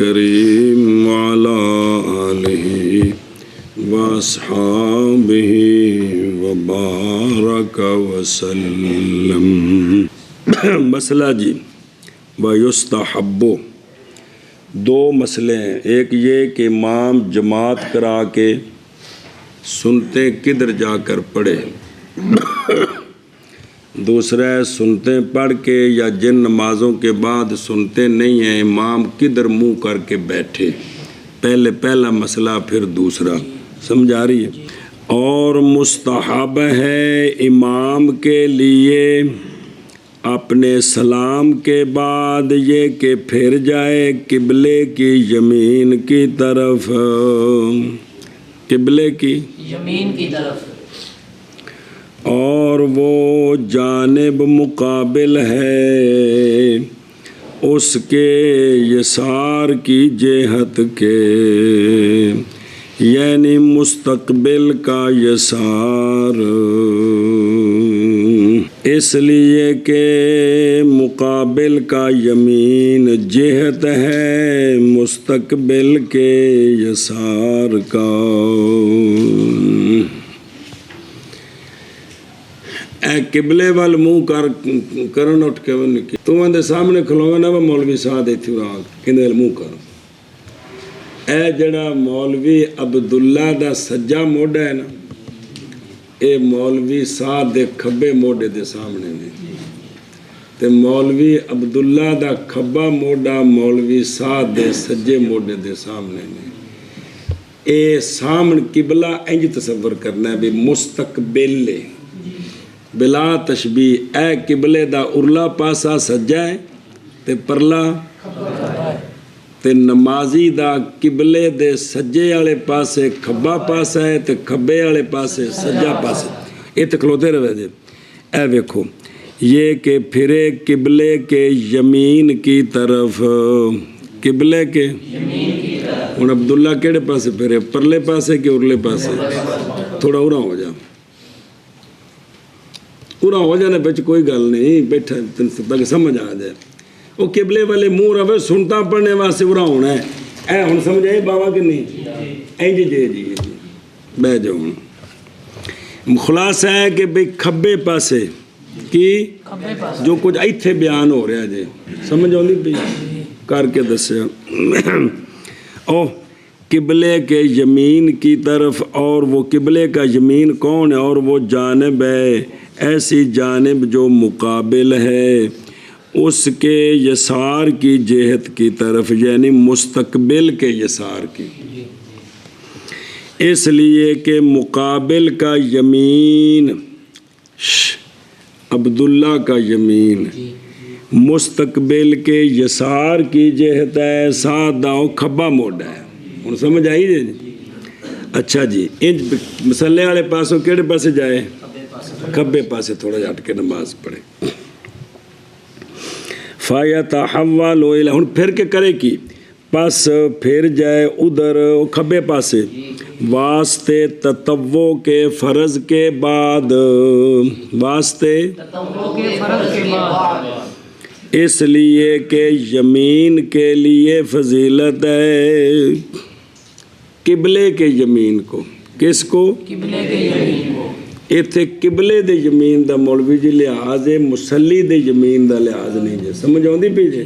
الكريم وعلى آله وأصحابه وبارك وسلم. مسئلہ جی وَيُسْتَحَبُّ، دو مسئلے ہیں. ایک یہ کہ امام جماعت کرا کے سنتے کدھر جا کر پڑھے، دوسرا ہے سنتے پڑھ کے یا جن نمازوں کے بعد سنتے نہیں ہیں امام کدھر منہ کر کے بیٹھے. پہلا مسئلہ پھر دوسرا. سمجھ آ رہی ہے؟ اور مستحب ہے امام کے لیے اپنے سلام کے بعد یہ کہ پھر جائے قبلے کی یمین کی طرف، قبلے کی یمین کی طرف، اور وہ جانب مقابل ہے اس کے یسار کی جہت کے، یعنی مستقبل کا یسار، اس لیے کہ مقابل کا یمین جہت ہے مستقبل کے یسار کا. اے قبلے وال منہ کرن اٹھ کے تو اندے سامنے کھلوے نا مولوی صاحب ایتھے کندے منہ کر. اے جڑا مولوی عبداللہ دا سجا موڈا ہے نا، اے مولوی صاحب دے کھبے موڈے دے سامنے نے، تے مولوی عبداللہ دا کھبا موڈا مولوی صاحب دے سجے موڈے دے سامنے نے. اے سامن قبلہ انج تصور کرنا ہے بھی مستقبل لے بلا تشبیہ. اے قبلے دا ارلا پاسا سجا ہے تے پرلا، تے نمازی دا قبلے دے سجے والے پاسے کھبا پاسا ہے تے کھبے والے پاسے سجا پاسے. یہ تے کھلوتے رہے جے. اے ویکھو یہ کہ پھرے قبلے کے یمین کی طرف، قبلے کے ہن عبداللہ کیڑے پاسے پھرے، پرلے پاسے کہ ارلے پاسے؟ تھوڑا اورا ہو جا، پورا ہو جانا بچ کوئی گل نہیں، بیٹھا تاکہ سمجھ آ جائے. وہ قبلے والے منہ رہے سنتا پڑھنے واسطے ارا ہونا ہے. اے ہن سمجھ آئی بابا کہ نہیں؟ اینج جی بہ جاؤ. خلاصہ ہے کہ بھئی کھبے پاسے کی جو کچھ ایتھے بیان ہو رہا جی سمجھ آؤں بھی کر کے دسیا. او قبلے کے یمین کی طرف، اور وہ قبلے کا یمین کون ہے؟ اور وہ جانب ہے ایسی جانب جو مقابل ہے اس کے یسار کی جہت کی طرف، یعنی مستقبل کے یسار کی. اس لیے کہ مقابل کا یمین عبداللہ کا یمین مستقبل کے یسار کی جہت ہے، ساتھ داؤ کھبا موڈا ہے. ہن سمجھ آئی جی؟ اچھا جی. انج مسلے والے پاسوں کیڑے پاسے جائے؟ کھبے پاسے تھوڑا جا ہٹ کے نماز پڑھے. فَيَتَحَوَّلُ إِلَيْهِ، ہن پھر کے کرے کی؟ پس پھر جائے ادھر کھبے پاسے واسطے تطوع کے فرض کے بعد، واسطے تطوع کے فرض کے بعد، اس لیے کہ یمین کے لیے فضیلت ہے قبلے کے یمین کو. کس کو؟ قبلے کے یمین کو. ایتھے قبلے دے یمین دا مولوی جی لحاظ ہے، مسلی دے یمین دا لحاظ نہیں جی. سمجھ آؤں دی پی جی؟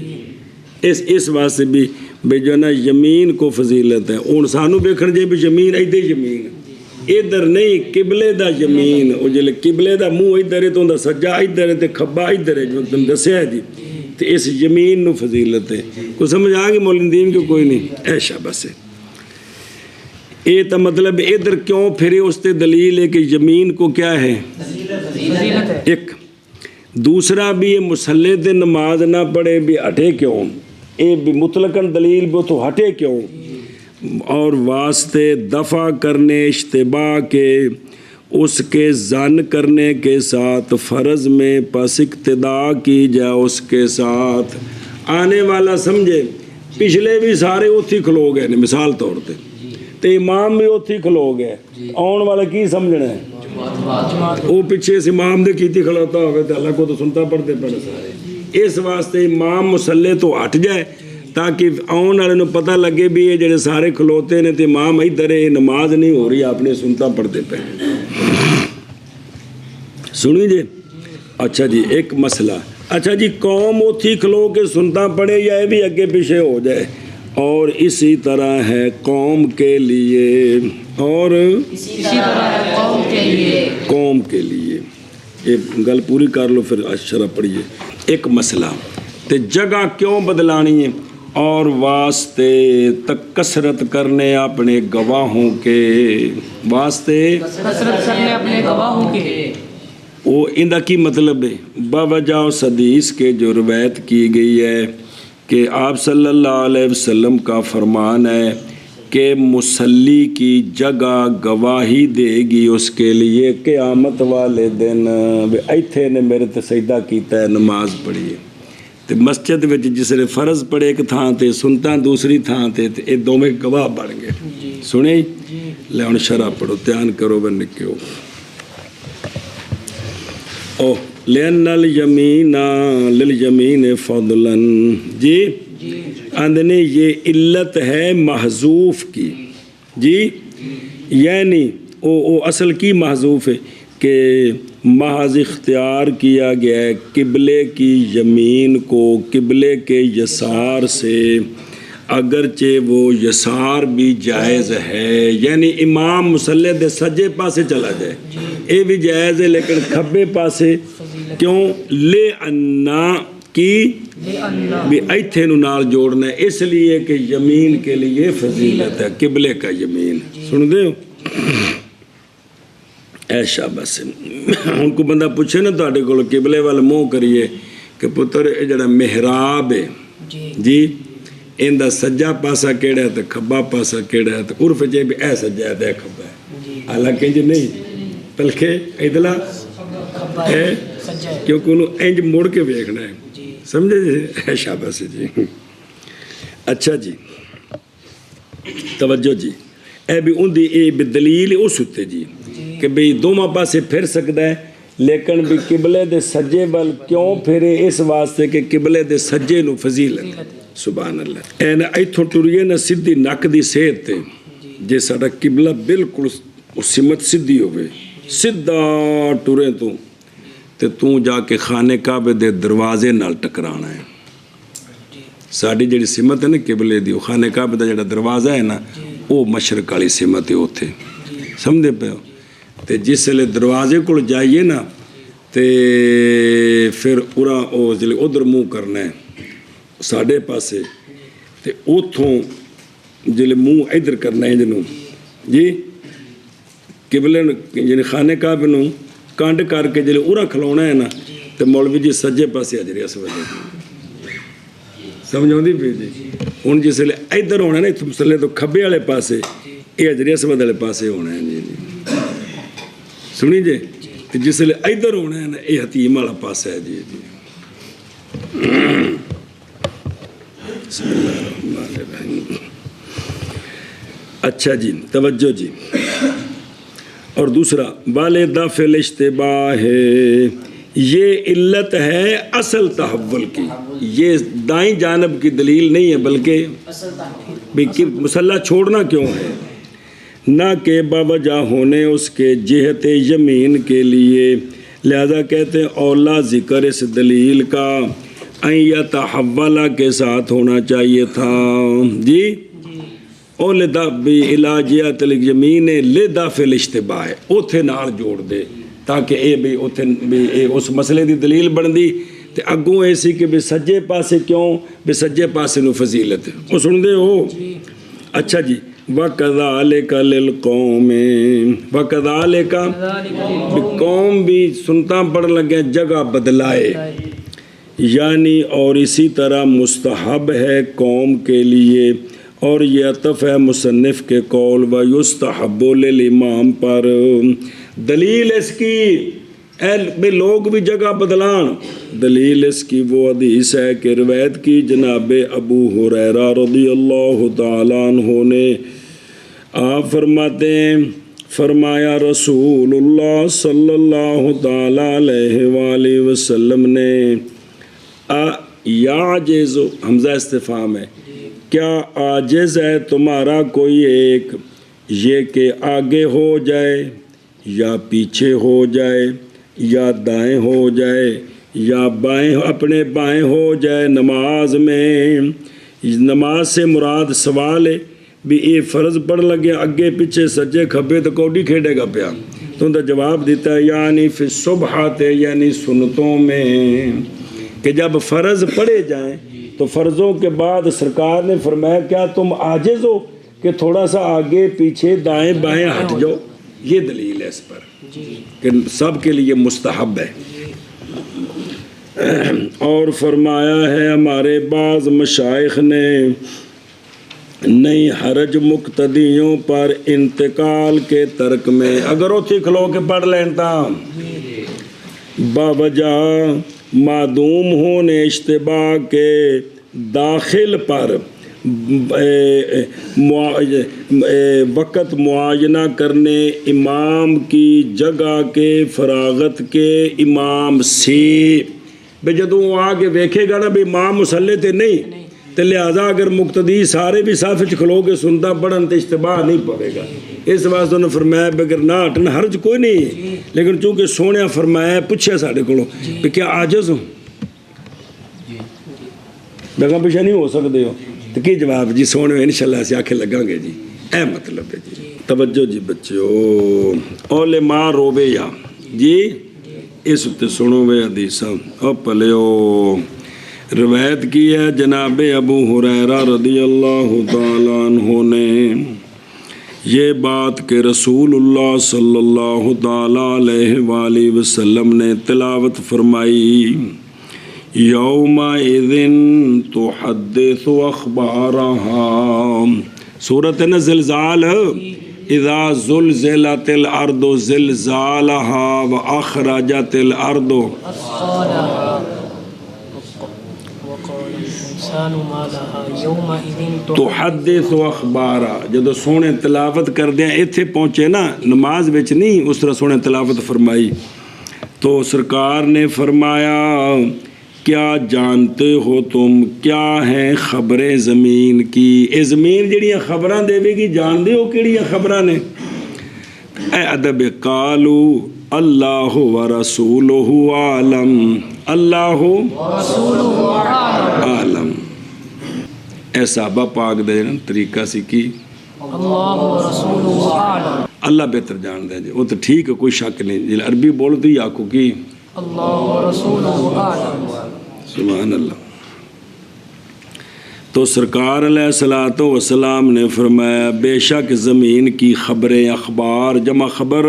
اس واسطے بھی بھئی جو نا یمین کو فضیلت ہے. ہن سانو بیکھن جے بھی یمین ایدے یمین ادھر نہیں، قبلے دا یمین. او جلے قبلے دا منہ ادھر ہے تو دا سجا ادھر ہے تے کھبا ادھر ہے جو تم دسیا ہے جی. تے اس یمین نو فضیلت ہے. کوئی سمجھ آ گئی مولوی دین کو؟ کوئی نہیں. ایشا بس ہے. یہ تو مطلب ادھر کیوں پھرے اس تے دلیل ہے کہ یمین کو کیا ہے؟ ایک دوسرا بھی یہ مسلے دے نماز نہ پڑھے بھی ہٹے کیوں؟ یہ بھی مطلقاً دلیل بھی تو ہٹے کیوں؟ اور واسطے دفع کرنے اشتباہ کے اس کے زن کرنے کے ساتھ فرض میں پس اقتدا کی جائے اس کے ساتھ. آنے والا سمجھے پچھلے بھی سارے اوتھی کھلو گئے مثال طور پہ، تے امام بھی اوتھی کھلو گئے. آن والا کی سمجھنا ہے؟ وہ پیچھے سے امام دے کیتی کھلوتا ہوگا تو اللہ کو تو سنتا پڑھتے پڑھے سارے. اس واسطے امام مسلے تو ہٹ جائے تاکہ آن والے نوں پتہ لگے بھی یہ جڑے سارے کھلوتے نے تے امام ادھر ہے نماز نہیں ہو رہی اپنے سنتا پڑھتے پے سنی جی اچھا جی ایک مسئلہ اچھا جی قوم اتھی کھلو کے سنتا پڑے یا یہ بھی اگے پیچھے ہو جائے اور اسی طرح ہے قوم کے لیے اور اسی طرح ہے قوم کے لیے یہ گل پوری کر لو پھر شرح پڑھیے ایک مسئلہ تے جگہ کیوں بدلانی ہے اور واسطے تک کثرت کرنے اپنے گواہوں کے واسطے کثرت کرنے اپنے گواہوں کے وہ اندہ کی مطلب ہے باوجہ اس حدیث کے جو روایت کی گئی ہے کہ آپ صلی اللہ علیہ وسلم کا فرمان ہے کہ مصلی کی جگہ گواہی دے گی اس کے لیے قیامت والے دن ایتھے نے میرے تے سجدہ کیتا ہے نماز پڑھی ہے تے مسجد وچ جس نے فرض پڑھے ایک تھان تے سنتا دوسری تھان تے اے دوویں گواہ بن گئے سنے لے ہن شرح پڑھو دھیان کرو بن نکیو او لین الیمین للیمین فضلا جی اندنے یہ علت ہے محذوف کی جی یعنی او اصل کی محذوف ہے کہ محض اختیار کیا گیا ہے قبلے کی یمین کو قبلے کے یسار سے اگرچہ وہ یسار بھی جائز ہے یعنی امام مصلی دے سجے پاسے چلا جائے یہ بھی جائز ہے لیکن کھبے پاسے کیوں لے انا کی بھی ایتھے نو نال جوڑنا ہے اس لیے کہ یمین کے لیے فضیلت ہے قبلے کا یمین سن دے ہو ایشا بس ان کو بندہ پوچھے نا تواڈے کول قبلے وال منہ کریے کہ پتر اے جڑا محراب ہے جی ان دا سجا پاسا کیڑا ہے تے کھبا پاسا کیڑا ہے تے عرف چ بھی اے سجا ہے تے کھبا ہے حالانکہ انج نہیں بلکہ ادلا ہے کیونکہ انہوں انج مڑ کے ویکھنا ہے سمجھے جی ہے شاباش جی اچھا جی توجہ جی اے بھی ان دی اے دلیل اس ہوتے جی کہ بھئی دوما پاسے پھر سکتا ہے لیکن بھی قبلے دے سجے وال کیوں پھرے اس واسطے کہ قبلے دے سجے نو فضیلت سبحان اللہ اے نا ایتھوں ٹریے نا سدھی نک دی صحت تے جے ساڈا قبلہ بالکل سمت سدھی ہوئے سدھا ٹرے تو جا کے خانے کعبے دے دروازے نال ٹکرانا ہے ساڈی جڑی سمت ہے نا قبلے دی خانے کعبے دا جڑا دروازہ ہے نا وہ مشرق والی سمت ہے اوتھے سمجھے پے ہو تے جس لے دروازے کول جائیے نا تے پھر اورا او جلے ادھر منہ کرنا ہے ساڈے پاسے تے اوتھوں جلے منہ ادھر کرنا ہے جنوں جی قبلے یعنی خانے کعبے نوں کانڈ کر کے جلے اورا کھلونا ہے نا تے مولوی جی سجے پاسے حجر اسود سمجھاؤندی پئی جی ہن جس لے ادھر ہونا نا اتھوں مصلی تو کھبے والے پاسے یہ حجر اسود والے پاسے ہونا ہے جی سنی جی تے جس لے ادھر ہونا ہے نا یہ حتیم والا پاسا ہے جی بسم اللہ الرحمن الرحیم اچھا جی توجہ جی اور دوسرا والدہ فی الاشتباہ ہے یہ علت ہے اصل تحول کی یہ دائیں جانب کی دلیل نہیں ہے بلکہ مصلی چھوڑنا کیوں ہے نہ کہ باوجہ ہونے اس کے جہت یمین کے لیے لہذا کہتے ہیں اولا ذکر اس دلیل کا یا تحولہ کے ساتھ ہونا چاہیے تھا جی او لدا بھی علاجیات الیمین لدا فی الاشتباہ اوتھے نال جوڑ دے تاکہ اے بھی اوتھے بھی اس مسئلے دی دلیل بن دی تے اگوں ایسی کہ بھی سجے پاسے کیوں بھی سجے پاسے نو فضیلت او سن دے ہو اچھا جی وَكَذَلِكَ لِلْقَوْمِ وَكَذَلِكَ قوم بھی سنتا پڑھ لگے جگہ بدلائے یعنی اور اسی طرح مستحب ہے قوم کے لیے اور یہ عطف ہے مصنف کے قول وَيُسْتَحَبُّ لِلْإِمَامِ پر دلیل اس کی بے لوگ بھی جگہ بدلان دلیل اس کی وہ حدیث ہے کہ روایت کی جناب ابو ہریرہ رضی اللہ تعالیٰ عنہ نے آپ فرماتے ہیں فرمایا رسول اللہ صلی اللہ تعالیٰ علیہ وآلہ وسلم نے یعجز حمزہ استفہام ہے کیا عاجز ہے تمہارا کوئی ایک یہ کہ آگے ہو جائے یا پیچھے ہو جائے یا دائیں ہو جائے یا بائیں اپنے بائیں ہو جائے نماز میں؟ نماز سے مراد سوال ہے بھی یہ فرض پڑھ لگے اگے پیچھے سجے کھبے تو کوڈی کھیڑے گا پیا، تو ان کا جواب دیتا ہے یعنی فی الصبحات یعنی سنتوں میں، کہ جب فرض پڑھے جائیں تو فرضوں کے بعد سرکار نے فرمایا کیا تم عاجز ہو کہ تھوڑا سا آگے پیچھے دائیں بائیں ہٹ جاؤ؟ یہ دلیل ہے اس پر کہ سب کے لیے مستحب ہے۔ اور فرمایا ہے ہمارے بعض مشائخ نے نہیں حرج مقتدیوں پر انتقال کے ترک میں، اگر وہ کھلو کے پڑھ لیتا باوجہ معدوم ہونے اشتباہ کے داخل پر وقت معینہ کرنے امام کی جگہ کے فراغت کے امام سے، بھئی جدوں وہ آگے ویکھے گا نا بھی امام مسلے تے نہیں تے لہذا اگر مقتدی سارے بھی صاف وچ کھلو کے سنتا پڑھن تے اشتباہ نہیں پوے گا، اس واسطے انہوں نے فرمایا بغیر نہ ہٹن حرج کوئی نہیں ہے، لیکن چونکہ سونے فرمایا پوچھے ساڑھے کولوں کہ کیا عاجز ہوں، بیگم پیچھے نہیں ہو سکتے ہو، تو کی جواب جی سونے انشاءاللہ سے آنکھیں لگاں گے جی، اے مطلب ہے جی۔ توجہ جی بچوں، علماء روبے یا جی اس تے سنو بے حدیثاں او پلیو، روایت کی ہے جناب ابو ہریرہ رضی اللہ تعالیٰ عنہ نے یہ بات کہ رسول اللہ صلی اللہ تعالیٰ علیہ وآلہ وسلم نے تلاوت فرمائی یومئذ تحدث اخبارہا، سورۃ نا زلزال، اذا زلزلت الارض زلزالہا واخرجت الارض تحدث اخبارا، جدو سونے تلاوت کر دیا ایتھے پہنچے نا نماز بچ نہیں اس طرح سونے تلاوت فرمائی تو سرکار نے فرمایا کیا جانتے ہو تم کیا ہیں خبریں زمین کی؟ اے زمین جڑیاں خبراں دے گی جان دے ہو کیڑیاں خبراں نے؟ اے ادب قالو اللہ و رسولہ عالم، اللہ عالم، اے صحابہ پاک دے طریقہ سی کی اللہ و رسولہ عالم، اللہ بہتر جان دے جی، وہ تو ٹھیک ہے کوئی شک نہیں جی، عربی بول تو ہی آکو کی اللہ و رسولہ عالم، سبحان اللہ۔ تو سرکار علیہ الصلوۃ والسلام نے فرمایا بے شک زمین کی خبریں، اخبار جمع خبر،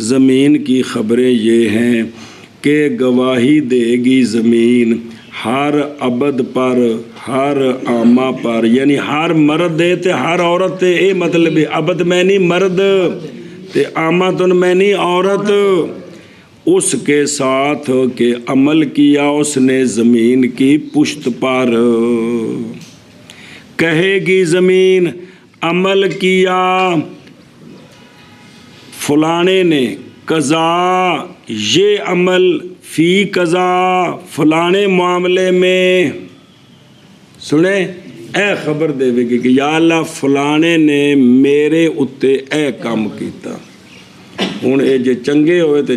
زمین کی خبریں یہ ہیں کہ گواہی دے گی زمین ہر عبد پر، ہر عامہ پر، یعنی ہر مرد دے تے ہر عورت تے، اے مطلب عبد میں نہیں مرد تے عامہ تن میں نہیں عورت، اس کے ساتھ کہ عمل کیا اس نے زمین کی پشت پر، کہے گی زمین عمل کیا فلانے نے، قضا یہ عمل فی قضا فلانے معاملے میں، سنیں اے خبر دے گی کہ یا اللہ فلانے نے میرے اتے اے کام کیتا، ہوں یہ جے چنگے ہوئے تو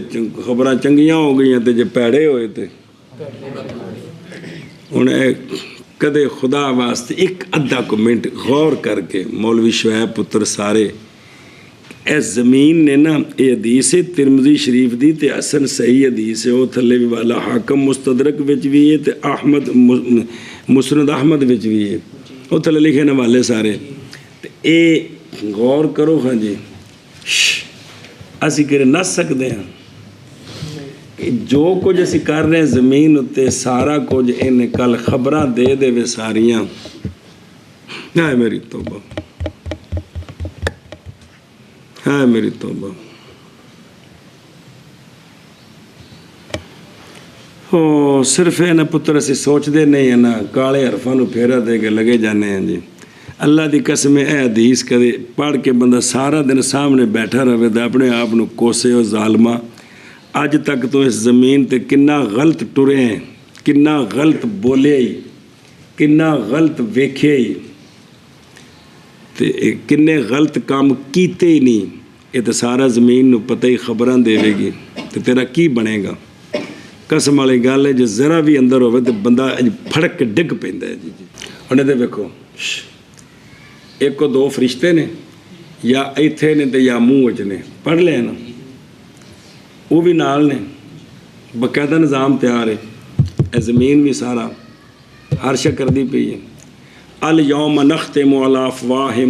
خبراں چنگیاں ہو گئی تے جے پیڑے ہوئے تے ہوں کدے خدا واسطے ایک ادھا کو منٹ غور کر کے مولوی شعیب پتر سارے اے زمین نے نا یہ حدیث ہے ترمذی شریف دی تے حسن صحیح حدیث ہے، وہ تھلے بھی والا حاکم مستدرک وچ بھی ہے تے احمد مسند احمد وچ بھی ہے، وہ تھلے لکھے نا والے سارے، تے اے غور کرو ہاں جی، اسی کرے نس سکتے ہیں کہ جو کچھ اسی کر رہے ہیں زمین اتے سارا کچھ ان کل خبراں دے دے وے ساریاں، ہائے میری توبہ، ہائے میری توبہ، او صرف ہے نا پتر اسی سوچ دے نہیں ہے نا کالے حرفاں نو پھیرا دے کے لگے جانے ہیں جی، اللہ دی قسم اے حدیث کدے پڑھ کے بندہ سارا دن سامنے بیٹھا رہے تو اپنے آپ نو کوسے اور ظالمہ، اج تک تو اس زمین تے کنا غلط ٹرے ہیں، کنا غلط بولے ہی، ਕਿੰਨਾ ਗਲਤ ਵੇਖਿਆ ਹੀ ਤੇ ਕਿੰਨੇ ਗਲਤ ਕੰਮ ਕੀਤੇ ਹੀ ਨਹੀਂ। ਇਹ ਤਾਂ ਸਾਰਾ ਜ਼ਮੀਨ ਨੂੰ ਪਤਾ ਹੀ, ਖਬਰਾਂ ਦੇਵੇਗੀ ਤੇ ਤੇਰਾ ਕੀ ਬਣੇਗਾ। ਕਸਮ ਵਾਲੀ ਗੱਲ ਹੈ, ਜੇ ਜ਼ਰਾ ਵੀ ਅੰਦਰ ਹੋਵੇ ਤੇ ਬੰਦਾ ਫੜਕ ਕੇ ਡਿੱਗ ਪੈਂਦਾ ਹੈ ਜੀ। ਹੁਣ ਇਹਦੇ ਵੇਖੋ, ਇੱਕ ਉਹ ਦੋ ਫਰਿਸ਼ਤੇ ਨੇ, ਜਾਂ ਇੱਥੇ ਨੇ ਤੇ ਜਾਂ ਮੂੰਹ ਵਿੱਚ ਨੇ, ਪੜ੍ਹ ਲਿਆ ਨਾ, ਉਹ ਵੀ ਨਾਲ ਨੇ, ਬਕਾਇਦਾ ਨਿਜ਼ਾਮ ਤਿਆਰ ਹੈ। ਇਹ ਜ਼ਮੀਨ ਵੀ ਸਾਰਾ ਹਰਸ਼ ਕਰਦੀ ਪਈ ਹੈ। ਅਲ ਯੌਮ ਨਖਤਿਮੁ ਅਲਾ ਅਫਵਾਹਿਮ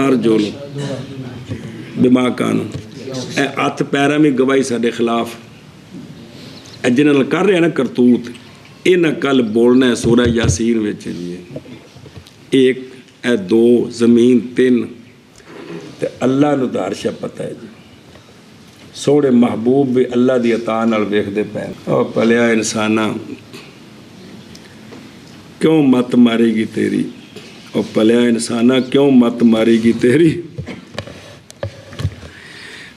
ਅਰਜੁਲੁਹੁਮ ਬਿਮਾ ਕਾਨੂ। ਇਹ ਹੱਥ ਪੈਰਾਂ ਵੀ ਗਵਾਹੀ ਸਾਡੇ ਖਿਲਾਫ, ਇਹ ਜਿਹਨਾਂ ਨਾਲ ਕਰ ਰਿਹਾ ਨਾ ਕਰਤੂਤ, ਇਹਨਾਂ ਕੱਲ ਬੋਲਣਾ ਹੈ ਸੂਰਾ ਯਾਸੀਨ ਵਿੱਚ ਜੀ। ਇੱਕ, ਇਹ ਦੋ, ਜ਼ਮੀਨ ਤਿੰਨ, ਤੇ ਅੱਲਾ ਨੂੰ ਤਾਂ ਅਰਸ਼ ਪਤਾ ਹੈ ਜੀ। ਸੋਹਣੇ ਮਹਿਬੂਬ ਵੀ ਅੱਲਾ ਦੀ ਅਤਾ ਨਾਲ ਵੇਖਦੇ ਪਏ। ਉਹ ਭਲਿਆ ਇਨਸਾਨਾ ਕਿਉਂ ਮੱਤ ਮਾਰੇਗੀ ਤੇਰੀ, ਉਹ ਭਲਿਆ ਇਨਸਾਨਾ ਕਿਉਂ ਮੱਤ ਮਾਰੇਗੀ ਤੇਰੀ।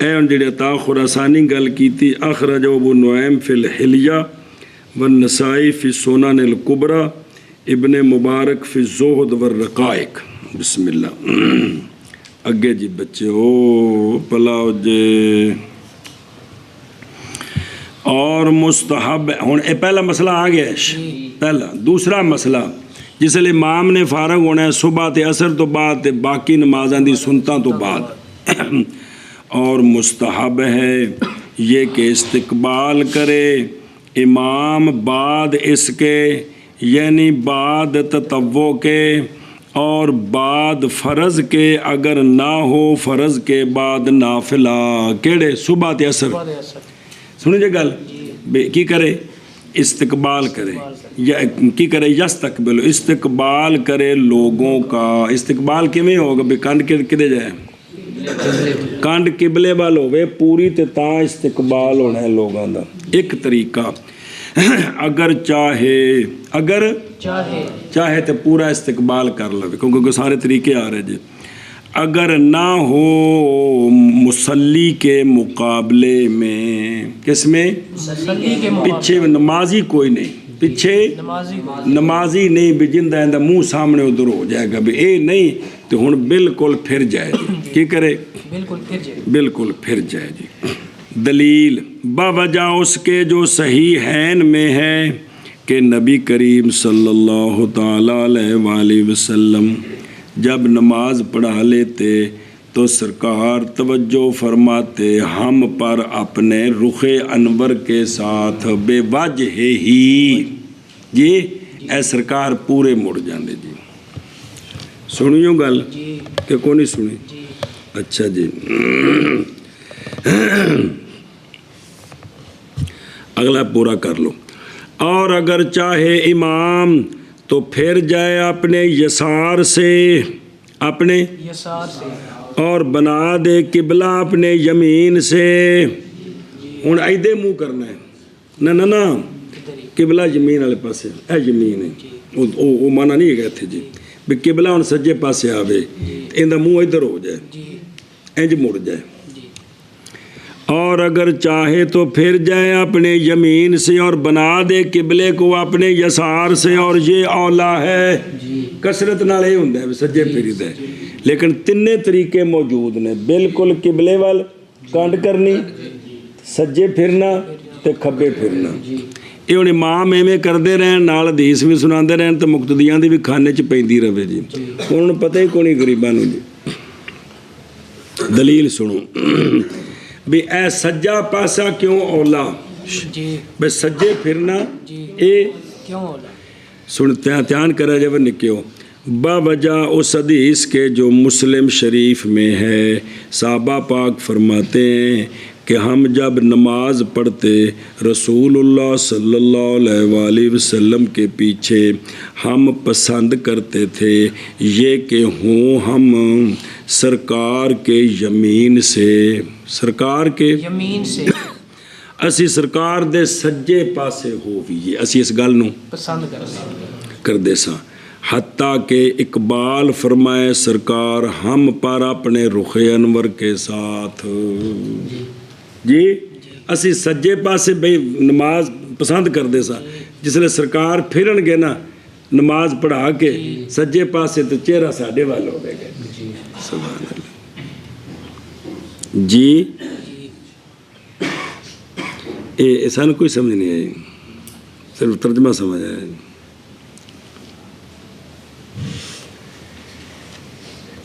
اے ہن جڑے عطا خراسانی گل کیتی اخرج ابو نعیم فی الحلیہ والنسائی فی سنن الکبریٰ ابن مبارک فی الزہد والرقائق. بسم اللہ اگے جی بچے او پلاؤ جے. اور مستحب ہن اے پہلا مسئلہ آ گیا ہے. پہلا دوسرا مسئلہ جس لئے امام نے فارغ ہونا ہے صبح تے عصر تو بعد تے باقی نمازاں دی سنتاں تو بعد. اور مستحب ہے یہ کہ استقبال کرے امام بعد اس کے یعنی بعد تطوع کے اور بعد فرض کے اگر نہ ہو فرض کے بعد نافلہ کیڑے صبح تے عصر سنو جے گل کی کرے استقبال کرے یا کی کرے یستقبل استقبال کرے لوگوں کا. استقبال کیویں ہوگا بھی کنڈ کدے جائے کنڈ قبلے وال ہوئے پوری تے تاں استقبال ہونا ہے لوگاں دا. ایک طریقہ اگر چاہے تو پورا استقبال کر لو کیونکہ سارے طریقے آ رہے جی. اگر نہ ہو مصلی کے مقابلے میں کس میں پیچھے نمازی کوئی نہیں پیچھے نمازی نہیں بھی جندہ منہ سامنے ادھر ہو جائے گا بھی اے نہیں تو ہن بالکل پھر جائے جی. کی کرے بالکل پھر جائے جی. دلیل باوجہ اس کے جو صحیحین میں ہے کہ نبی کریم صلی اللہ تعالیٰ علیہ وآلہ وسلم جب نماز پڑھا لیتے تو سرکار توجہ فرماتے ہم پر اپنے رخ انور کے ساتھ بے وجہ ہی جی اے سرکار پورے مڑ جاندے جی. سنیو گل کہ کو نہیں سنی؟ اچھا جی. اگلا پورا کر لو. اور اگر چاہے امام تو پھر جائے اپنے یسار سے اور بنا دے قبلہ اپنے یمین سے. ہن ایدے منہ کرنا ہے نہ قبلہ یمین والے پاسے اے یمین ہے وہ مانا نہیں ہے اتنے جی بھی قبلہ ہن سجے پاسے آوے ان دا منہ ادھر ہو جائے انج مڑ جائے. اور اگر چاہے تو پھر جائے اپنے یمین سے اور بنا دے قبلے کو اپنے یسار سے. اور یہ اولا ہے کثرت نال یہ ہوندا ہے سجے پھردا ہے لیکن تینے طریقے موجود نے. بالکل قبلے وال کانڈ کرنی سجے پھرنا تے کھبے پھرنا. یہ ہن امام ایویں کردے رہن نال حدیث بھی سناندے رہن تے مقتدیاں دی بھی کھانے چ پیندی رہے جی. انہوں پتہ ہی کونی غریباں نوں جی. دلیل سنو بھی اے سجا پاسا کیوں اولا بے سجے پھرنا اے کیوں اولا سنتے ہیں دھیان کرا جب نکیو باوجہ اس حدیث کے جو مسلم شریف میں ہے. صحابہ پاک فرماتے ہیں کہ ہم جب نماز پڑھتے رسول اللہ صلی اللہ علیہ وآلہ وسلم کے پیچھے ہم پسند کرتے تھے یہ کہ ہوں ہم سرکار کے یمین سے اسی سرکار دے سجے پاسے ہوئیے اسی اس گل نوں پسند کردے ساں. حتیٰ کہ اقبال فرمائے سرکار ہم پر اپنے رخ انور کے ساتھ جی اسی سجے پاسے بھئی نماز پسند کردے سا جس لئے سرکار پھرن گے نا نماز پڑھا کے سجے پاسے تو چہرہ ساڑھے والا ہو گئے سبحان اللہ جی. سانو کوئی سمجھ نہیں آئی صرف ترجمہ سمجھ آیا.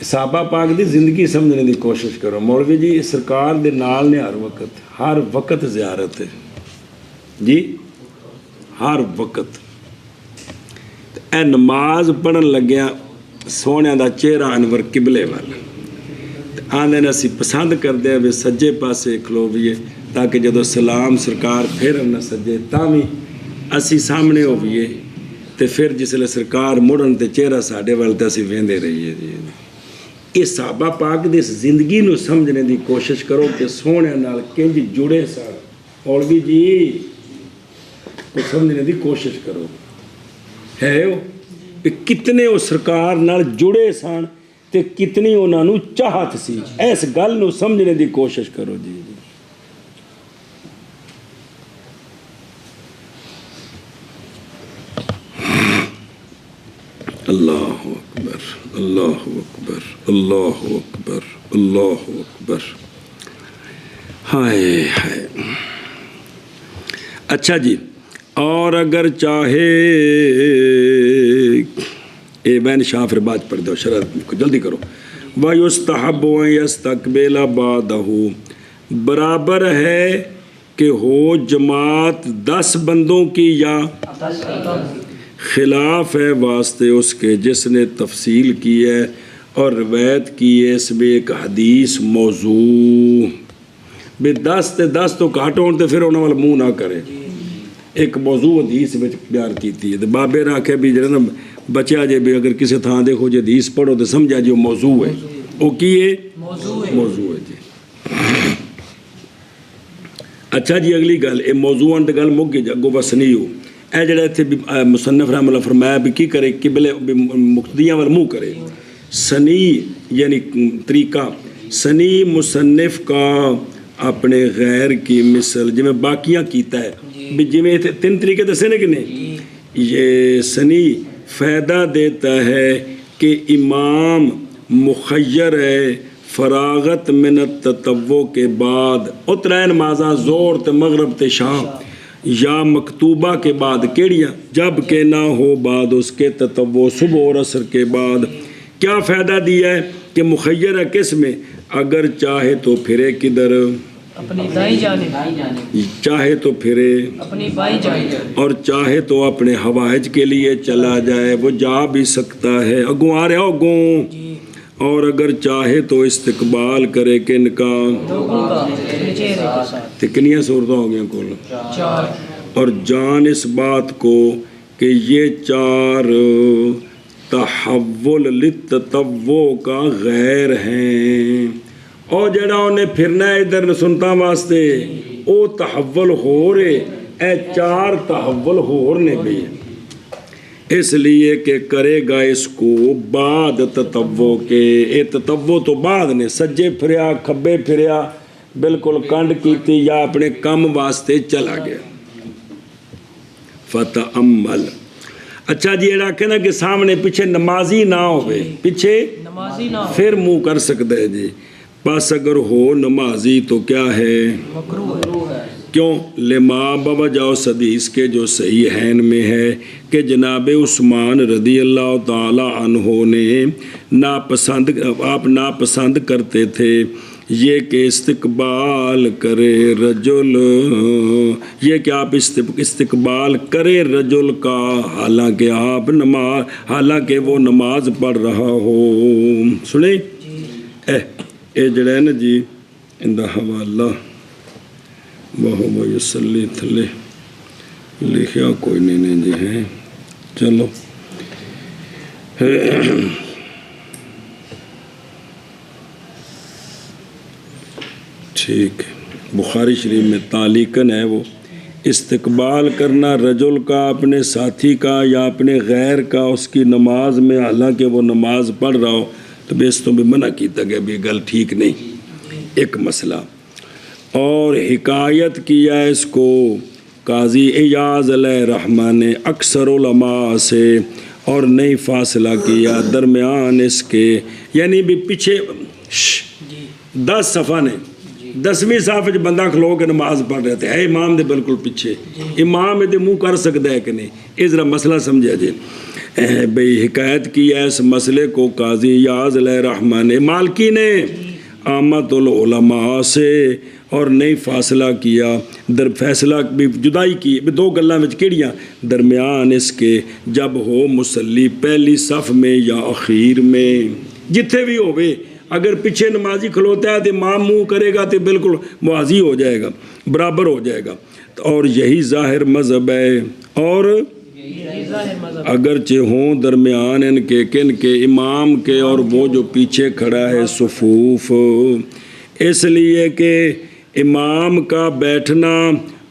صحابہ پاک دی زندگی سمجھنے دی کوشش کرو. مولوی جی سرکار دے نال نے ہر وقت زیارت ہے جی ہر وقت. اے نماز پڑھن لگیا سونے دا چہرہ انور قبلے والا آندے نے اسی پسند کردے ہیں سجے پاسے کھلویے تاکہ جدو سلام سرکار پھر نہ سجے تامی اسی سامنے ہوئیے تے پھر جس لئے سرکار مڑن تے چہرہ ساڑھے والتے اسی ویندے رہیے جی. یہ صحابہ پاک دی زندگی نو سمجھنے دی کوشش کرو کہ سونے نال کنج جڑے سن. مولوی جی کو سمجھنے دی کوشش کرو ہے کہ کتنے وہ سرکار نال جڑے سن ਤੇ ਕਿਤਨੀ ਉਹਨਾਂ ਨੂੰ ਚਾਹਤ ਸੀ। ਇਸ ਗੱਲ ਨੂੰ ਸਮਝਣੇ ਦੀ ਕੋਸ਼ਿਸ਼ ਕਰੋ ਜੀ। اللہ اکبر اللہ اکبر اللہ اکبر اللہ اکبر، ہائے ہائے۔ اچھا جی، اور اگر چاہے اے بین شاہ پھر بات پڑھ دو، شرط جلدی کرو۔ وَيُسْتَحَبُّ أَن يَسْتَقْبِلَ بَعْدَهُ، برابر ہے کہ ہو جماعت 10 بندوں کی یا خلاف ہے واسطے اس کے جس نے تفصیل کی ہے اور روایت کی ہے اس میں ایک حدیث موضوع بھی 10 تے 10 تو گھٹ ہون تے پھر انہاں وال منہ نہ کرے۔ ایک موضوع حدیث وچ بیان کیتی ہے تے بابے نے آکھیا بھی جڑا نا بچیا جے بھی اگر کسی تھان دیکھو جے حدیث پڑھو تے سمجھا جی وہ موضوع ہے۔ وہ کی ہے؟ موضوع ہے جی۔ اچھا جی، اگلی گل اے موضوع تے گل مک گئی، اگوں بس نہیں ہو اے جڑا اتنے مصنف رحمہ اللہ فرمایا بھی کی کرے قبلے مقتدیاں وال منہ کرے۔ سنی یعنی طریقہ سنی مصنف کا اپنے غیر کی مثل جی میں باقیاں کیتا ہے بھی جی میں 3 طریقے دسے نے کہ نہیں۔ یہ سنی فائدہ دیتا ہے کہ امام مخیر ہے فراغت من التطوع کے بعد اترائے نمازاں زور تے مغرب تے شام یا مکتوبہ کے بعد کیڑیاں جب کہ نہ ہو بعد اس کے تطوع صبح اور عصر کے بعد۔ کیا فائدہ دیا ہے کہ مخیر ہے کس میں؟ اگر چاہے تو پھرے کدھر؟ اپنی دائیں جانب، چاہے تو پھرے اپنی بائیں جانب، اور چاہے تو اپنے حوائج کے لیے چلا جائے، وہ جا بھی سکتا ہے اگوں آ رہا اگوں۔ اور اگر چاہے تو استقبال کرے کن کا؟ لوگوں کا چہرے کے ساتھ۔ کنیاں صورتیں ہو گئیں کل؟ 4۔ اور جان اس بات کو کہ یہ 4 تحول للتطوع کا غیر ہیں، اور جڑا انہیں پھرنا ہے ادھر سنتا واسطے او تحول ہو رہے، اے 4 تحول ہو رہے بھی، اس لیے کہ کرے گا اس کو بعد تطوع کے۔ اے تطوع تو بعد نے سجے پھریا کھبے پھریا بالکل کنڈ کیتی یا اپنے کم واسطے چلا گیا۔ فتعمل، اچھا جی یہ کہنا کہ سامنے پیچھے نمازی نہ ہوئے، پیچھے نمازی نہ ہو، پھر منہ کر سکتا ہے جی۔ بس اگر ہو نمازی تو کیا ہے؟ مکروہ ہے۔ کیوں؟ لما بوجہ اس حدیث کے جو صحیحین میں ہے کہ جناب عثمان رضی اللہ تعالی عنہ نے آپ ناپسند کرتے تھے یہ کہ استقبال کرے رجل، یہ کہ آپ استقبال کرے رجل کا حالانکہ وہ نماز پڑھ رہا ہو۔ سنیں اے جڑا ہے نا جی اندہ حوالہ بہو یصلی تھلے لکھیا کوئی نہیں جی ہے، چلو ٹھیک ہے۔ بخاری شریف میں تعلیقاً ہے وہ استقبال کرنا رجل کا اپنے ساتھی کا یا اپنے غیر کا اس کی نماز میں حالانکہ وہ نماز پڑھ رہا ہو تو بیس تو بھی منع کیتا گیا بھی گل ٹھیک نہیں، ایک مسئلہ۔ اور حکایت کیا اس کو قاضی ایاز علیہ رحمٰن نے اکثر علماء سے، اور نہیں فاصلہ کیا درمیان اس کے، یعنی بھی پیچھے 10 صفحہ نے 10ویں صفحے بندہ کھلو کے نماز پڑھ رہے تھے، ہے امام دے بالکل پیچھے، امام دے منہ کر سکتا ہے کہ نہیں؟ اس ذرا مسئلہ سمجھا جی۔ بھئی حکایت کی ہے اس مسئلے کو قاضی ایاز علیہ رحمٰن نے مالکی نے عامت العلماء سے، اور نہیں فاصلہ کیا در فیصلہ بھی جدائی کی 2 گلاں وچ کیڑیاں؟ درمیان اس کے جب ہو مصلی پہلی صف میں یا اخیر میں، جتھے بھی ہوئے اگر پیچھے نمازی کھلوتا ہے تو امام منہ کرے گا تو بالکل موازی ہو جائے گا، برابر ہو جائے گا۔ اور یہی ظاہر مذہب ہے، اور اگرچہ ہوں درمیان ان کے کن کے؟ امام کے اور وہ جو پیچھے کھڑا ہے صفوف، اس لیے کہ امام کا بیٹھنا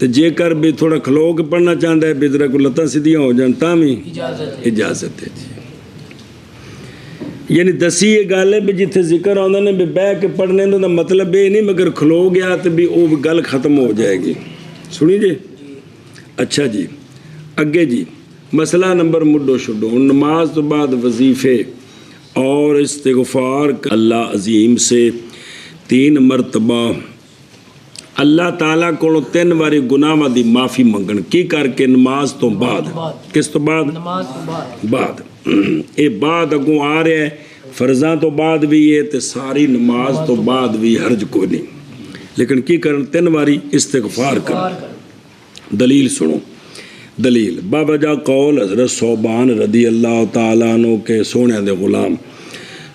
تو جے کر بھی تھوڑا کھلو کے پڑھنا چاہتا ہے بھی ذرا کو لتاں سیدھیاں ہو جان تاں بھی اجازت ہے جی یعنی دسی یہ گل ہے بھی جتھے ذکر آتا نے بھی بہ کے پڑھنے دا مطلب یہ نہیں مگر کھلو گیا تو بھی وہ گل ختم ہو جائے گی سنی جی اچھا جی اگے جی مسئلہ نمبر مڈو شڈو نماز تو بعد وظیفے اور استغفار اللہ عظیم سے 3 مرتبہ اللہ تعالیٰ کو 3 باری گناہاں دی معافی منگن کی کر کے نماز تو بعد کس تو بعد نماز تو بعد یہ بعد اگوں آ رہا ہے فرضاں تو بعد بھی ہے تے ساری نماز تو بعد بھی حرج کوئی نہیں لیکن کی کرن 3 باری استغفار کرن دلیل سنو دلیل بابا جا قول حضرت صوبان رضی اللہ تعالیٰ عنہ کے سونے دے غلام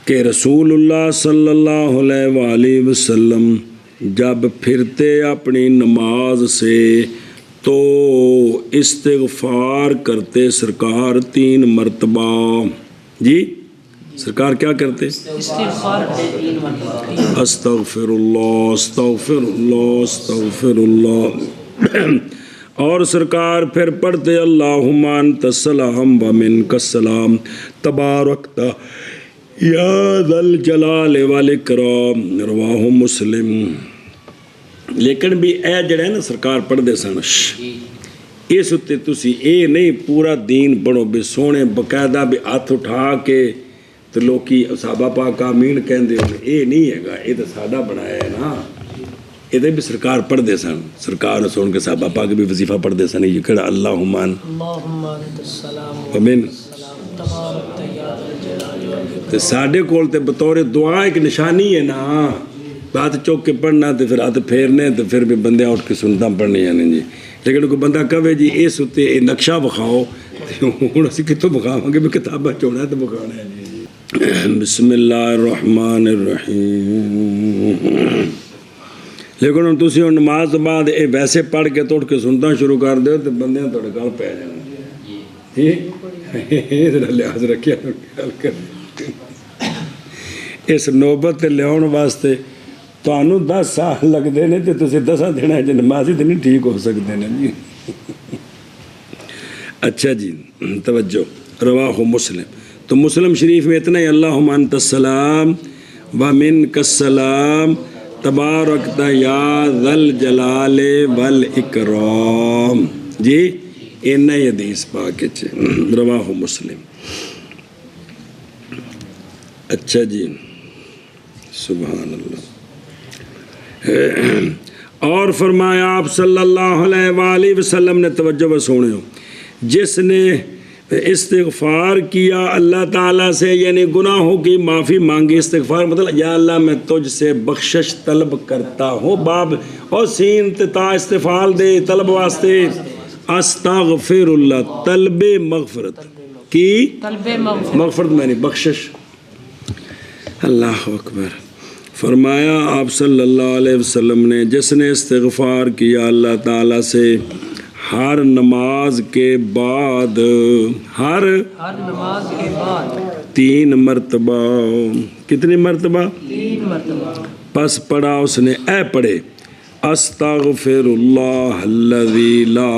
کہ رسول اللہ صلی اللہ علیہ وآلہ وسلم جب پھرتے اپنی نماز سے تو استغفار کرتے سرکار 3 مرتبہ جی سرکار کیا کرتے استغفار استغفر اللہ استغفر اللہ استغفر اللہ اور سرکار پھر پڑھتے اللہم انت السلام و منک السلام تبارکتا یا ذا الجلال والاکرام رواہ مسلم لیکن بھی اے جڑا ہے نا سرکار پڑھ دے سن اس اتے تسی اے نہیں پورا دین پڑھو بھی سونے باقاعدہ بھی ہاتھ اٹھا کے تو لوکی صحابہ پاک آمین کہندے ہوں اے نہیں ہے گا اے تو سادہ بنایا ہے نا یہ بھی سرکار پڑھ دے سن سرکار سن کے صحابہ پاک بھی وظیفہ پڑھ دے سن یہ کہڑا اللہم انت السلام ومن تبارک یا ذا الجلال والاکرام تو ساڈے کول تے بطور دعا ایک نشانی ہے نا بات چوک کے پڑھنا تو پھر ہاتھ پھیرنے تو پھر بھی بندے اٹھ کے سنتا پڑھنی ہیں جی لیکن کوئی بندہ کہے جی اس اتنے یہ نقشہ بکھاؤ ہوں اسی کتوں بکھاواں گے بھی کتابیں چونا تو بکھانا ہے جی بسم اللہ الرحمن الرحیم لیکن ہوں تسی ہوں نماز تو بعد یہ ویسے پڑھ کے تو اٹھ کے سنتا شروع کر دو تو بندے تھوڑے گل پی جانا لحاظ رکھیا گل کر اس نوبت تے لیاؤن واسطے تانوں 10 سال لگتے ہیں تو تسی 10 دن ہے نمازی تو نہیں ٹھیک ہو سکتے ہیں جی اچھا جی توجہ رواہ مسلم تو مسلم شریف میں اتنا ہی اللہم انت السلام و منک السلام تبارکت یا ذا الجلال والاکرام جی اینا ہی حدیث پاک رواہ مسلم اچھا جی سبحان اللہ اور فرمایا آپ صلی اللہ علیہ وآلہ وسلم نے توجہ سونے ہو جس نے استغفار کیا اللہ تعالیٰ سے یعنی گناہوں کی معافی مانگی استغفار مطلب یا اللہ میں تجھ سے بخشش طلب کرتا ہوں باب اور سین تا استفال دے طلب واسطے استغفر اللہ طلب مغفرت کی طلب مغفرت میں نہیں بخشش اللہ اکبر فرمایا آپ صلی اللہ علیہ وسلم نے جس نے استغفار کیا اللہ تعالیٰ سے ہر نماز کے بعد ہر نماز کے بعد 3 مرتبہ کتنی مرتبہ 3 مرتبہ پس پڑھا اس نے اے پڑھے استغفر اللہ الذی لا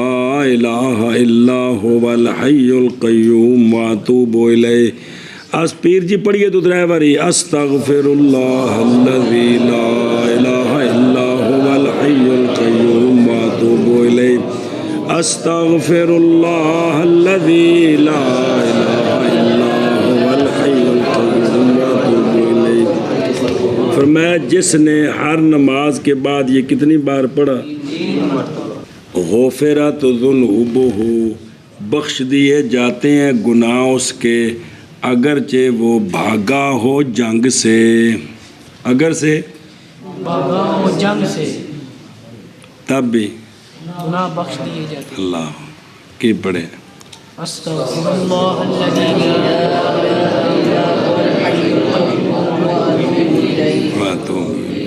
الہ الا هو الحی القیوم واتوب الیہ اس پیر جی پڑھیے تو 3 باری استغفر اللہ الذی لا الہ الا هو الحی القیوم واتوب الیہ استغفر اللہ الذی لا الہ الا هو الحی القیوم واتوب الیہ فرمایا جس نے ہر نماز کے بعد یہ کتنی بار پڑھا غفرت ذنوبہ بخش دیے جاتے ہیں گناہ اس کے اگرچہ وہ بھاگا ہو جنگ سے اگر سے بھاگا ہو جنگ سے تب بھی گناہ بخش دیے جاتے اللہ کی پڑھے استغفر اللہ الذی لا الہ الا هو الحی القیوم واتوب الیہ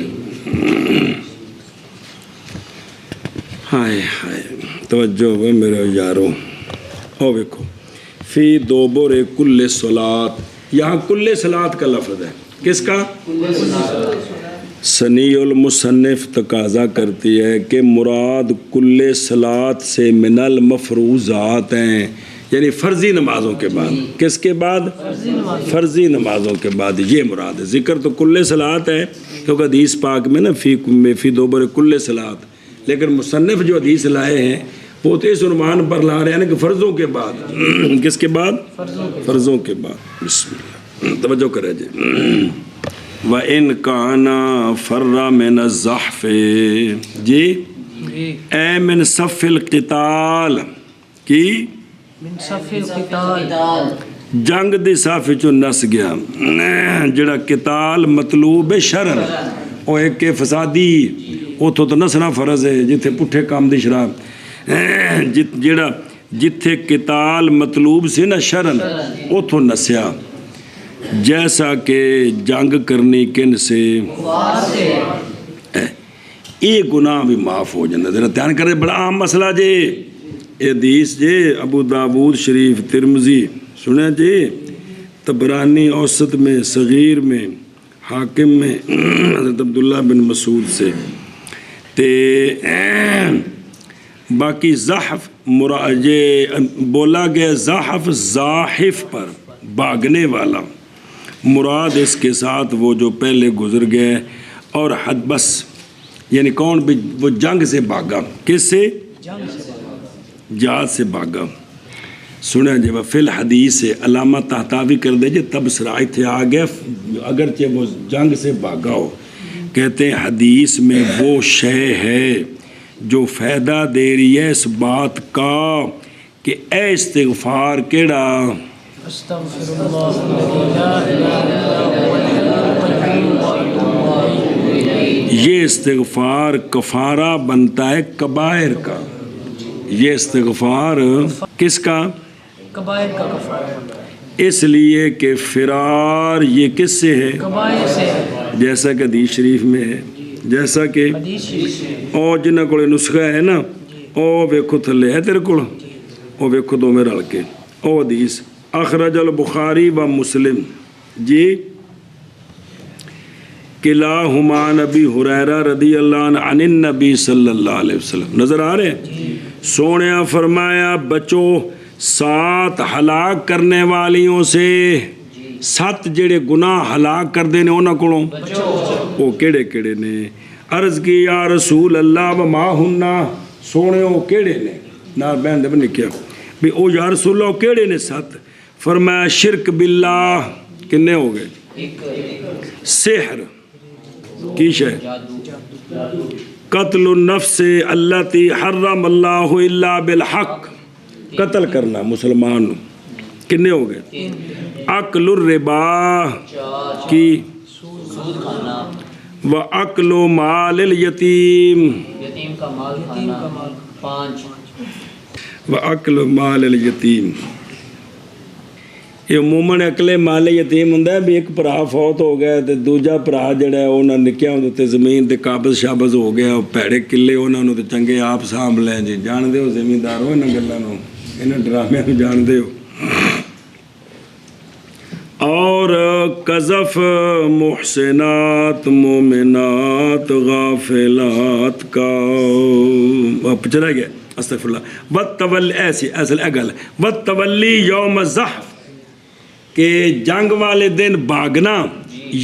ہائے ہائے توجہ ہوئے میرے یارو او دیکھو فی دوبر کل صلات یہاں کل صلات کا لفظ ہے کس کا سنی المصنف تقاضا کرتی ہے کہ مراد کل صلات سے من المفروضات ہیں، یعنی فرضی نمازوں کے بعد. کس کے بعد؟ فرضی نمازوں کے بعد یہ مراد ہے. ذکر تو کل صلات ہے کیونکہ حدیث پاک میں نا فی دوبر کل صلات، لیکن مصنف جو حدیث لائے ہیں وہ تو اس عنوان پر لا رہے ہیں کہ فرضوں کے بعد. کس کے بعد؟ فرضوں کے بعد. بسم اللہ توجہ کرے جی. وَإِنْ كَانَ فَرَّ مِنَ الزَّحْفِ جی اے من صف القتال کی من صف القتال جنگ دی صف چوں نس گیا. جڑا قتال مطلوب ہے شرن او ایک فسادی اتوں تو نسنا فرض ہے جتھے پٹھے کام دی شراب. جڑا جتھے قتال مطلوب سے نا شرن اتوں نسیا. جیسا کہ جنگ کرنی کن سے یہ گناہ بھی معاف ہو جانا. ذرا دھیان کرے بڑا عام مسئلہ جی. یہ حدیث جی ابو داود شریف ترمذی سنیں جی طبرانی اوسط میں صغیر میں حاکم میں حضرت عبداللہ بن مسعود سے تے باقی زحف بولا گیا زحف زاحف پر بھاگنے والا مراد اس کے ساتھ وہ جو پہلے گزر گئے اور حد بس یعنی کون بھی وہ جنگ سے بھاگا. کس سے؟ جہاد سے بھاگا. سنیں جی وہ فی الحدیث سے علامہ تحتاوی کر دے جی تب سرائی تھے آ گیا اگرچہ وہ جنگ سے بھاگا ہو. کہتے ہیں حدیث میں وہ شے ہے جو فائدہ دے رہی ہے اس بات کا کہ اے استغفار کیڑا استغفر اللہ الذی لا الہ الا هو الحی القیوم واتوب الیہ. یہ استغفار کفارہ بنتا ہے کبائر کا. یہ استغفار کس کا؟ کبائر کا کفارہ بنتا ہے. اس لیے کہ فرار یہ کس سے ہے؟ کبائر سے. جیسا کہ حدیث شریف میں ہے جیسا کہ حدیث شریف میں او جنہ کو نسخہ ہے نا او ویکھو تھلے ہے تیرے کو او ویکھو دو میں رل کے او حدیث اخرج البخاری و مسلم جی کلاہما نبی ہریرہ رضی اللہ عنہ عن النبی صلی اللہ علیہ وسلم. نظر آ رہے ہیں؟ سونیا فرمایا بچو 7 ہلاک کرنے والیوں سے. 7 جڑے گناہ ہلاک کر دینے انہاں کولوں وہ کیڑے کیڑے نے؟ عرض کی یا رسول اللہ وما ہننا سونے وہ کیڑے نے؟ نال بہن دے بنی کیا بھی او یا رسول اللہ کیڑے نے 7؟ فرمایا شرک باللہ کنے ہو گئے؟ سحر کی شے، قتل النفس التی حرم اللہ الا بالحق قتل کرنا مسلمان کنے ہو گئے؟ اکل الربا کی و اکل مال الیتیم یتیم کا مال کھانا 5 و اکل مال الیتیم. یہ عموماً اکلے مال یتیم ہوں بھی ایک بھرا فوت ہو گیا تو دوجا بھرا جڑا ہے انہوں نے نکیا ہوتے زمین تے قابض شابض ہو گیا پیڑے کلے انہوں نے چنگے آپ سانبھ لیں جی. جان دے ہو زمیندار ہو انہوں گلوں انہوں ڈرامے کو جان دے ہو. اور قذف محسنات مومنات غافلات کا چلا گیا استغفر اللہ. والتولی ایسی اصل اگل والتولی یوم الزحف کہ جنگ والے دن بھاگنا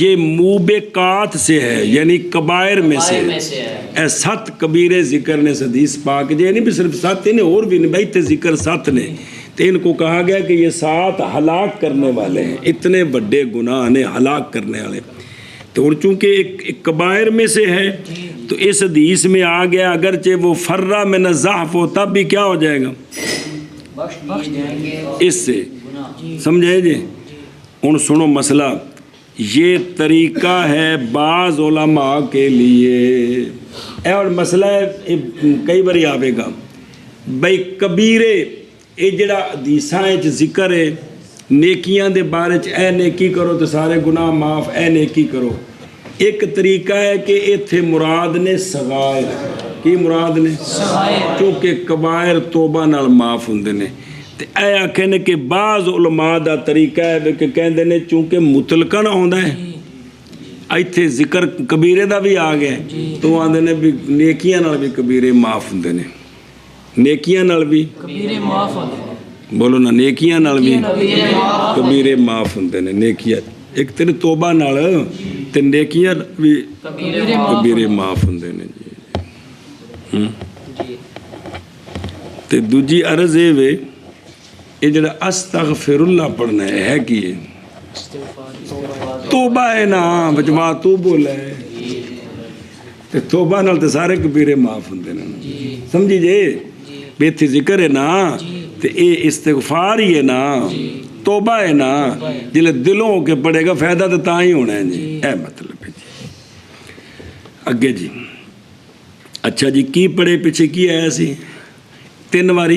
یہ موبقات سے ہے یعنی کبائر میں سے ہے. 7 کبیرے ذکر نے حدیث پاک جی نہیں بھی صرف 7 نے اور بھی نہیں بھائی تے ذکر 7 نے تو ان کو کہا گیا کہ یہ 7 ہلاک کرنے والے ہیں. اتنے بڑے گناہ نے ہلاک کرنے والے تو اور چونکہ ایک کبائر میں سے ہے تو اس حدیث میں آ گیا اگرچہ وہ فرہ من الزحف ہو تب بھی کیا ہو جائے گا اس سے. سمجھے جی؟ ان سنو مسئلہ یہ طریقہ ہے بعض علماء کے لیے اور مسئلہ کئی باری آوے گا بھئی کبیرے یہ جڑا حدیثاں وچ ذکر ہے نیکیاں دے بارے چ اے نیکی کرو تو سارے گناہ معاف اے نیکی کرو. ایک طریقہ ہے کہ ایتھے مراد نے صغائر کی مراد نے کیونکہ کبائر توبہ نال معاف ہوندے نے. تے اے آکھے نے کہ بعض علماء دا طریقہ ہے کہ کہندے نے چونکہ مطلقاً ہوندا ہے ਇੱਥੇ ਜ਼ਿਕਰ ਕਬੀਰੇ ਦਾ ਵੀ ਆ ਗਿਆ ਤੋਂ ਆਂਦੇ ਨੇ ਵੀ ਨੇਕੀਆਂ ਨਾਲ ਵੀ ਕਬੀਰੇ ਮਾਫ ਹੁੰਦੇ ਨੇ, ਨੇਕੀਆਂ ਨਾਲ ਵੀ ਕਬੀਰੇ ਮਾਫ ਹੁੰਦੇ ਨੇ। ਬੋਲੋ ਨਾ, ਨੇਕੀਆਂ ਨਾਲ ਵੀ ਕਬੀਰੇ ਮਾਫ ਕਬੀਰੇ ਮਾਫ ਹੁੰਦੇ ਨੇ। ਨੇਕੀਆਂ ਇੱਕ ਤੇਰੀ ਤੋਬਾ ਨਾਲ ਤੇ ਨੇਕੀਆਂ ਵੀ ਕਬੀਰੇ ਮਾਫ ਹੁੰਦੇ ਨੇ ਜੀ। ਤੇ ਦੂਜੀ ਅਰਜ਼ ਇਹ ਵੇ, ਇਹ ਜਿਹੜਾ ਅਸਤਗਫਿਰullah ਪੜਨਾ ਹੈ ਕੀ ਹੈ? ਤੋਬਾ ਹੈ ਨਾ, ਬਚਵਾ ਤੂੰ ਬੋਲੇ ਤੇ ਤੋਬਾ ਨਾਲ ਤੇ ਸਾਰੇ ਕਬੀਰੇ ਮਾਫ ਹੁੰਦੇ ਨੇ। ਸਮਝੀ ਜੇ ਵੀ ਇੱਥੇ ਜ਼ਿਕਰ ਹੈ ਨਾ ਤੇ ਇਹ ਇਸਤਗਫਾਰ ਹੀ ਹੈ ਨਾ, ਤੋਬਾ ਹੈ ਨਾ, ਜਿਲੇ ਦਿਲੋਂ ਹੋ ਕੇ ਪੜੇਗਾ ਫਾਇਦਾ ਤਾਂ ਹੀ ਹੋਣਾ ਹੈ ਜੀ। ਇਹ ਮਤਲਬ ਹੈ ਜੀ। ਅੱਗੇ ਜੀ, ਅੱਛਾ ਜੀ, ਕੀ ਪੜੇ ਪਿੱਛੇ ਕੀ ਆਇਆ ਸੀ? 3 ਵਾਰੀ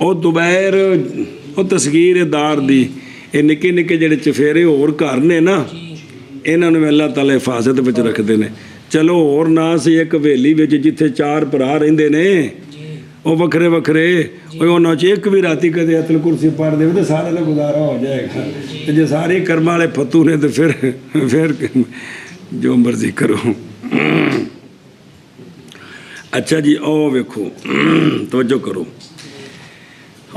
ਉਹ ਦੁਬੈਰ ਉਹ ਤਸਗੀਰਦਾਰ ਦੀ ਇਹ ਨਿੱਕੇ ਨਿੱਕੇ ਜਿਹੜੇ ਚਫੇਰੇ ਹੋਰ ਘਰ ਨੇ ਨਾ, ਇਹਨਾਂ ਨੂੰ ਅੱਲਾਹ ਤਾਲਾ ਹਿਫਾਜ਼ਤ ਵਿੱਚ ਰੱਖਦੇ ਨੇ। ਚਲੋ ਹੋਰ ਨਾ ਸੀ ਇੱਕ ਹਵੇਲੀ ਵਿੱਚ ਜਿੱਥੇ 4 ਭਰਾ ਰਹਿੰਦੇ ਨੇ, ਉਹ ਵੱਖਰੇ ਵੱਖਰੇ, ਉਹਨਾਂ 'ਚ ਇੱਕ ਵੀ ਰਾਤੀ ਕਦੇ ਆਇਤੁਲ ਕੁਰਸੀ ਪੜ੍ਹ ਦੇਵੇ ਤਾਂ ਸਾਰਿਆਂ ਦਾ ਗੁਜ਼ਾਰਾ ਹੋ ਜਾਏਗਾ। ਤੇ ਜੇ ਸਾਰੇ ਕਰਮਾਂ ਵਾਲੇ ਫੱਤੂ ਨੇ ਤੇ ਫਿਰ ਜੋ ਮਰਜ਼ੀ ਕਰੋ। ਅੱਛਾ ਜੀ, ਉਹ ਵੇਖੋ, ਤਵੱਜੋ ਕਰੋ।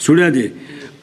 ਸੁਣਿਆ ਜੀ।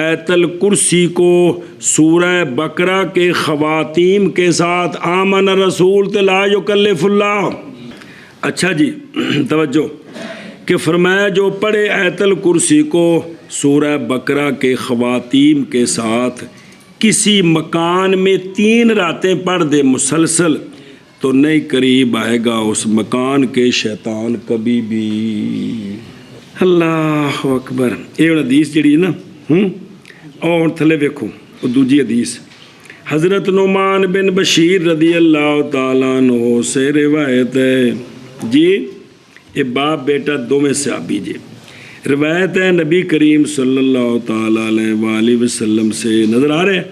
آیت الکرسی کو سورہ بقرہ کے خواتیم کے ساتھ آمن رسول لا یکلف اللہ. اچھا جی توجہ کہ فرمایا جو پڑھے آیت الکرسی کو سورہ بقرہ کے خواتیم کے ساتھ کسی مکان میں 3 راتیں پڑھ دے مسلسل تو نہیں قریب آئے گا اس مکان کے شیطان کبھی بھی. اللہ اکبر. یہ حدیث جڑی ہے نا اور تھلے ویکھو وہ دوجی حدیث حضرت نعمان بن بشیر رضی اللہ تعالیٰ عنہ سے روایت ہے جی. یہ باپ بیٹا دونوں صحابی جی. روایت ہے نبی کریم صلی اللہ تعالیٰ علیہ وآلہ وسلم سے. نظر آ رہے ہیں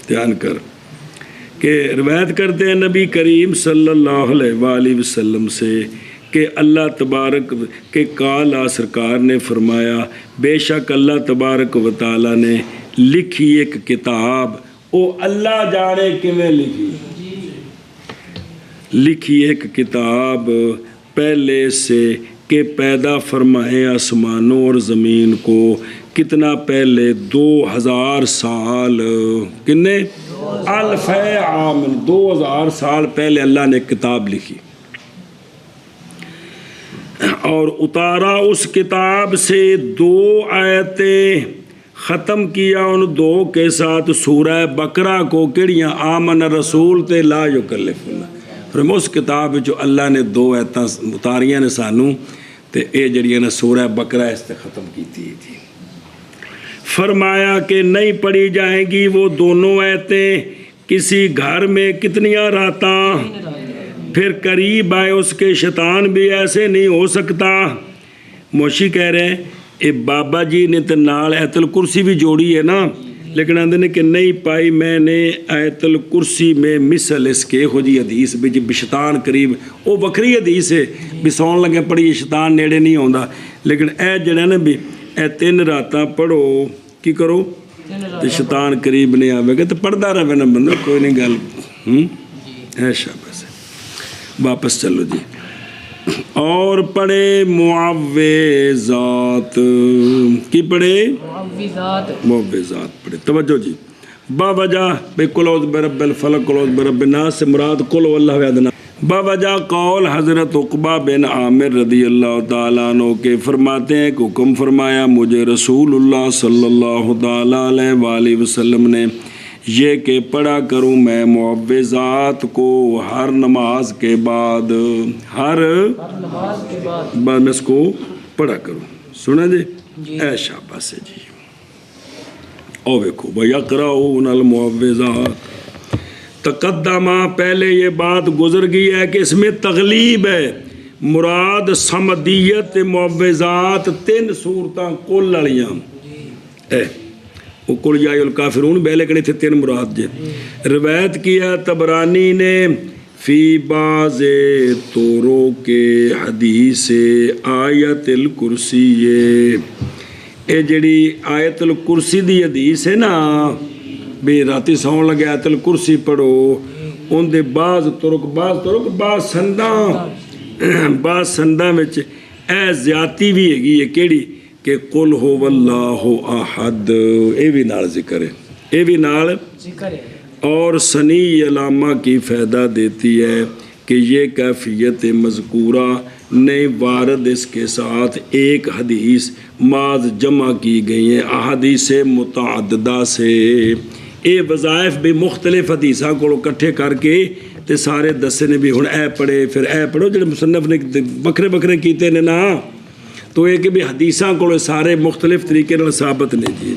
دھیان کر کہ روایت کرتے ہیں نبی کریم صلی اللہ علیہ وآلہ وسلم سے کہ اللہ تبارک کے کالا سرکار نے فرمایا بے شک اللہ تبارک و تعالیٰ نے لکھی ایک کتاب او اللہ جانے کیویں لکھی ایک کتاب پہلے سے کہ پیدا فرمائے آسمانوں اور زمین کو کتنا پہلے 2000 سال کتنے الف عام 2000 سال پہلے اللہ نے کتاب لکھی اور اتارا اس کتاب سے 2 آیتیں ختم کیا ان 2 کے ساتھ سورہ بقرہ کو کیڑیاں آمن رسول تے لا یکلف اللہ. اس کتاب جو اللہ نے 2 آیتیں اتاریاں نے سانوں تے اے جڑیاں نے سورہ بقرہ اس تے ختم کی تھی. فرمایا کہ نہیں پڑھی جائیں گی وہ دونوں آیتیں کسی گھر میں کتنیاں راتاں پھر قریب آئے اس کے شیطان بھی ایسے نہیں ہو سکتا. موشی کہہ رہے ہیں اے بابا جی نے تو نال آیت الکرسی بھی جوڑی ہے نا لیکن آندے نے کہ نہیں پائی میں نے آیت الکرسی میں مثل اس کے ہو جی حدیث بھی جی شیطان قریب وہ وکری حدیث ہے بھی سون لگے پڑھی شیطان نیڑے نہیں آوندا لیکن اے جڑا نا بھی اے 3 راتاں پڑھو کی کرو تو شیطان قریب نہیں آوے گا تو پڑھدا رہے نا بندہ کوئی نہیں گل ہے شاباش. واپس چلو جی اور پڑھے معوذات کی پڑھے معوذات پڑھے. توجہ جی باوجہ بے قل اعوذ برب الفلق قل اعوذ برب الناس سے مراد قل هو اللہ احد. باوجہ قول حضرت عقبہ بن عامر رضی اللہ تعالیٰ عنہ کے فرماتے ہیں کہ حکم فرمایا مجھے رسول اللہ صلی اللہ تعالیٰ علیہ وآلہ وسلم نے یہ کہ پڑھا کروں میں معوذات کو ہر نماز کے بعد ہر نماز کے بعد میں اس کو پڑھا کروں. سنا جی اے شاباش جی. او دیکھو وَيَقْرَؤُونَ الْمُعَوِّذَاتِ تقدمہ پہلے یہ بات گزر گئی ہے کہ اس میں تغلیب ہے. مراد صمدیت معوذات 3 صورتاں کل والیاں اے وہ قل یا الکافرون پہلے کڑے تھے 3 مراد جے. روایت کیا طبرانی نے فی بعض طوروں کے حدیث آیت الکرسی اے جڑی آیت الکرسی دی حدیث ہے نا بھی راتی سون لگے آیت الکرسی پڑھو ان دے بعض طرق بعض سنداں وچ اے زیادتی بھی ہے یہ کیڑی کہ قل ہو واللہ احد اے بھی نال ذکر ہے اے بھی نال ذکر ہے. اور سنی علامہ کی فائدہ دیتی ہے کہ یہ کیفیت مذکورہ نہیں وارد اس کے ساتھ ایک حدیث ماذ جمع کی گئی ہیں احادیث متعددہ سے. اے وظائف بھی مختلف حدیثاں کو کٹھے کر کے تے سارے دسے نے بھی ہن اے پڑھے پھر اے پڑھو جڑے مصنف نے بکھرے بکھرے کیتے نے نا تو یہ کہ بھی حدیثاں کو سارے مختلف طریقے نال ثابت نے جی.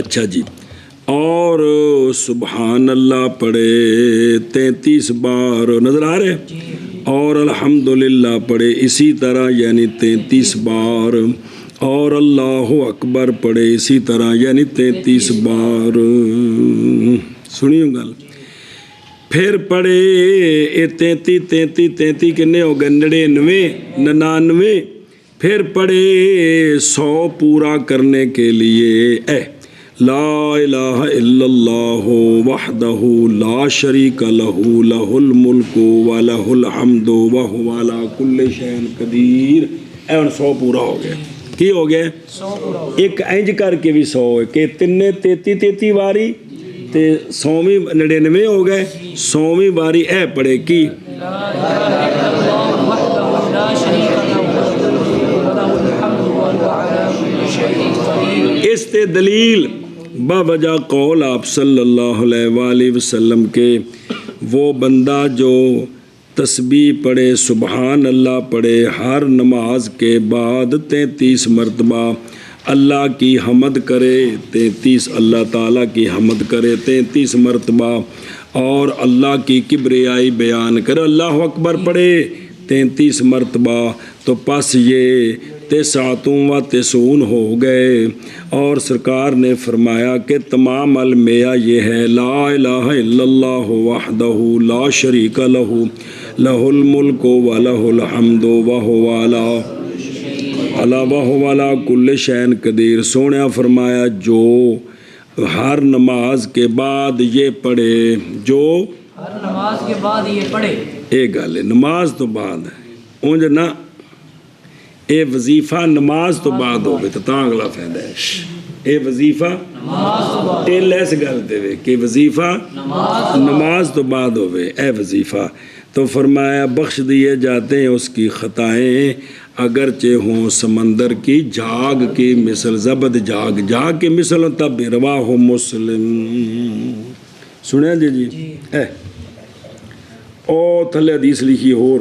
اچھا جی اور سبحان اللہ پڑھے 33 بار نظر آ رہے اور الحمدللہ پڑھے اسی طرح یعنی 33 بار اور اللہ اکبر پڑھے اسی طرح یعنی 33 بار. سنیو گل پھر پڑھے یہ 33 کنے ہو گئے 99 پھر پڑھے 100 پورا کرنے کے لیے اے لا الہ الا اللہ وحدہ لا شریک لہ لہ الملک ولہ الحمد وہو علی کل شیء قدیر. اے 100 پورا ہو گیا. کی ہو گئے 100 پورا ہو ایک انج کر کے بھی 100 ہے کہ تینے 33 واری تے 100ویں 99 ہو گئے 100ویں واری اے پڑھے کی لا الہ الا اللہ وحدہ لا شریک لہ وله الحمد وهو على كل شيء قدیر. اس تے دلیل باوجہ قول آپ صلی اللہ علیہ وآلہ وسلم کے وہ بندہ جو تسبیح پڑھے سبحان اللہ پڑھے ہر نماز کے بعد 33 مرتبہ اللہ کی حمد کرے 33 اللہ تعالیٰ کی حمد کرے 33 مرتبہ اور اللہ کی کبریائی بیان کرے اللہ اکبر پڑھے 33 مرتبہ تو پس یہ 99 ہو گئے. اور سرکار نے فرمایا کہ تمام المیہ یہ ہے لا الہ الا اللہ وحدہ لا شریک لہ لہ الملک و لہ الحمد وہو علی کل شیء قدیر. سونیا فرمایا جو ہر نماز کے بعد یہ پڑھے جو ہر نماز کے بعد یہ پڑھے یہ گل ہے نماز تو بعد ہے اونج نہ اے وظیفہ نماز تو بعد ہوگی تو تاں اگلا فائدہ ہے اے وظیفہ ٹیل ایس گل دے کہ وظیفہ نماز تو بعد ہوئے اے وظیفہ. تو فرمایا بخش دیے جاتے ہیں اس کی خطائیں اگرچہ ہوں سمندر کی جھاگ کی مثل زبد جھاگ کی مثل تب رواہ مسلم. سنیں جی اے او تھلے حدیث لکھی اور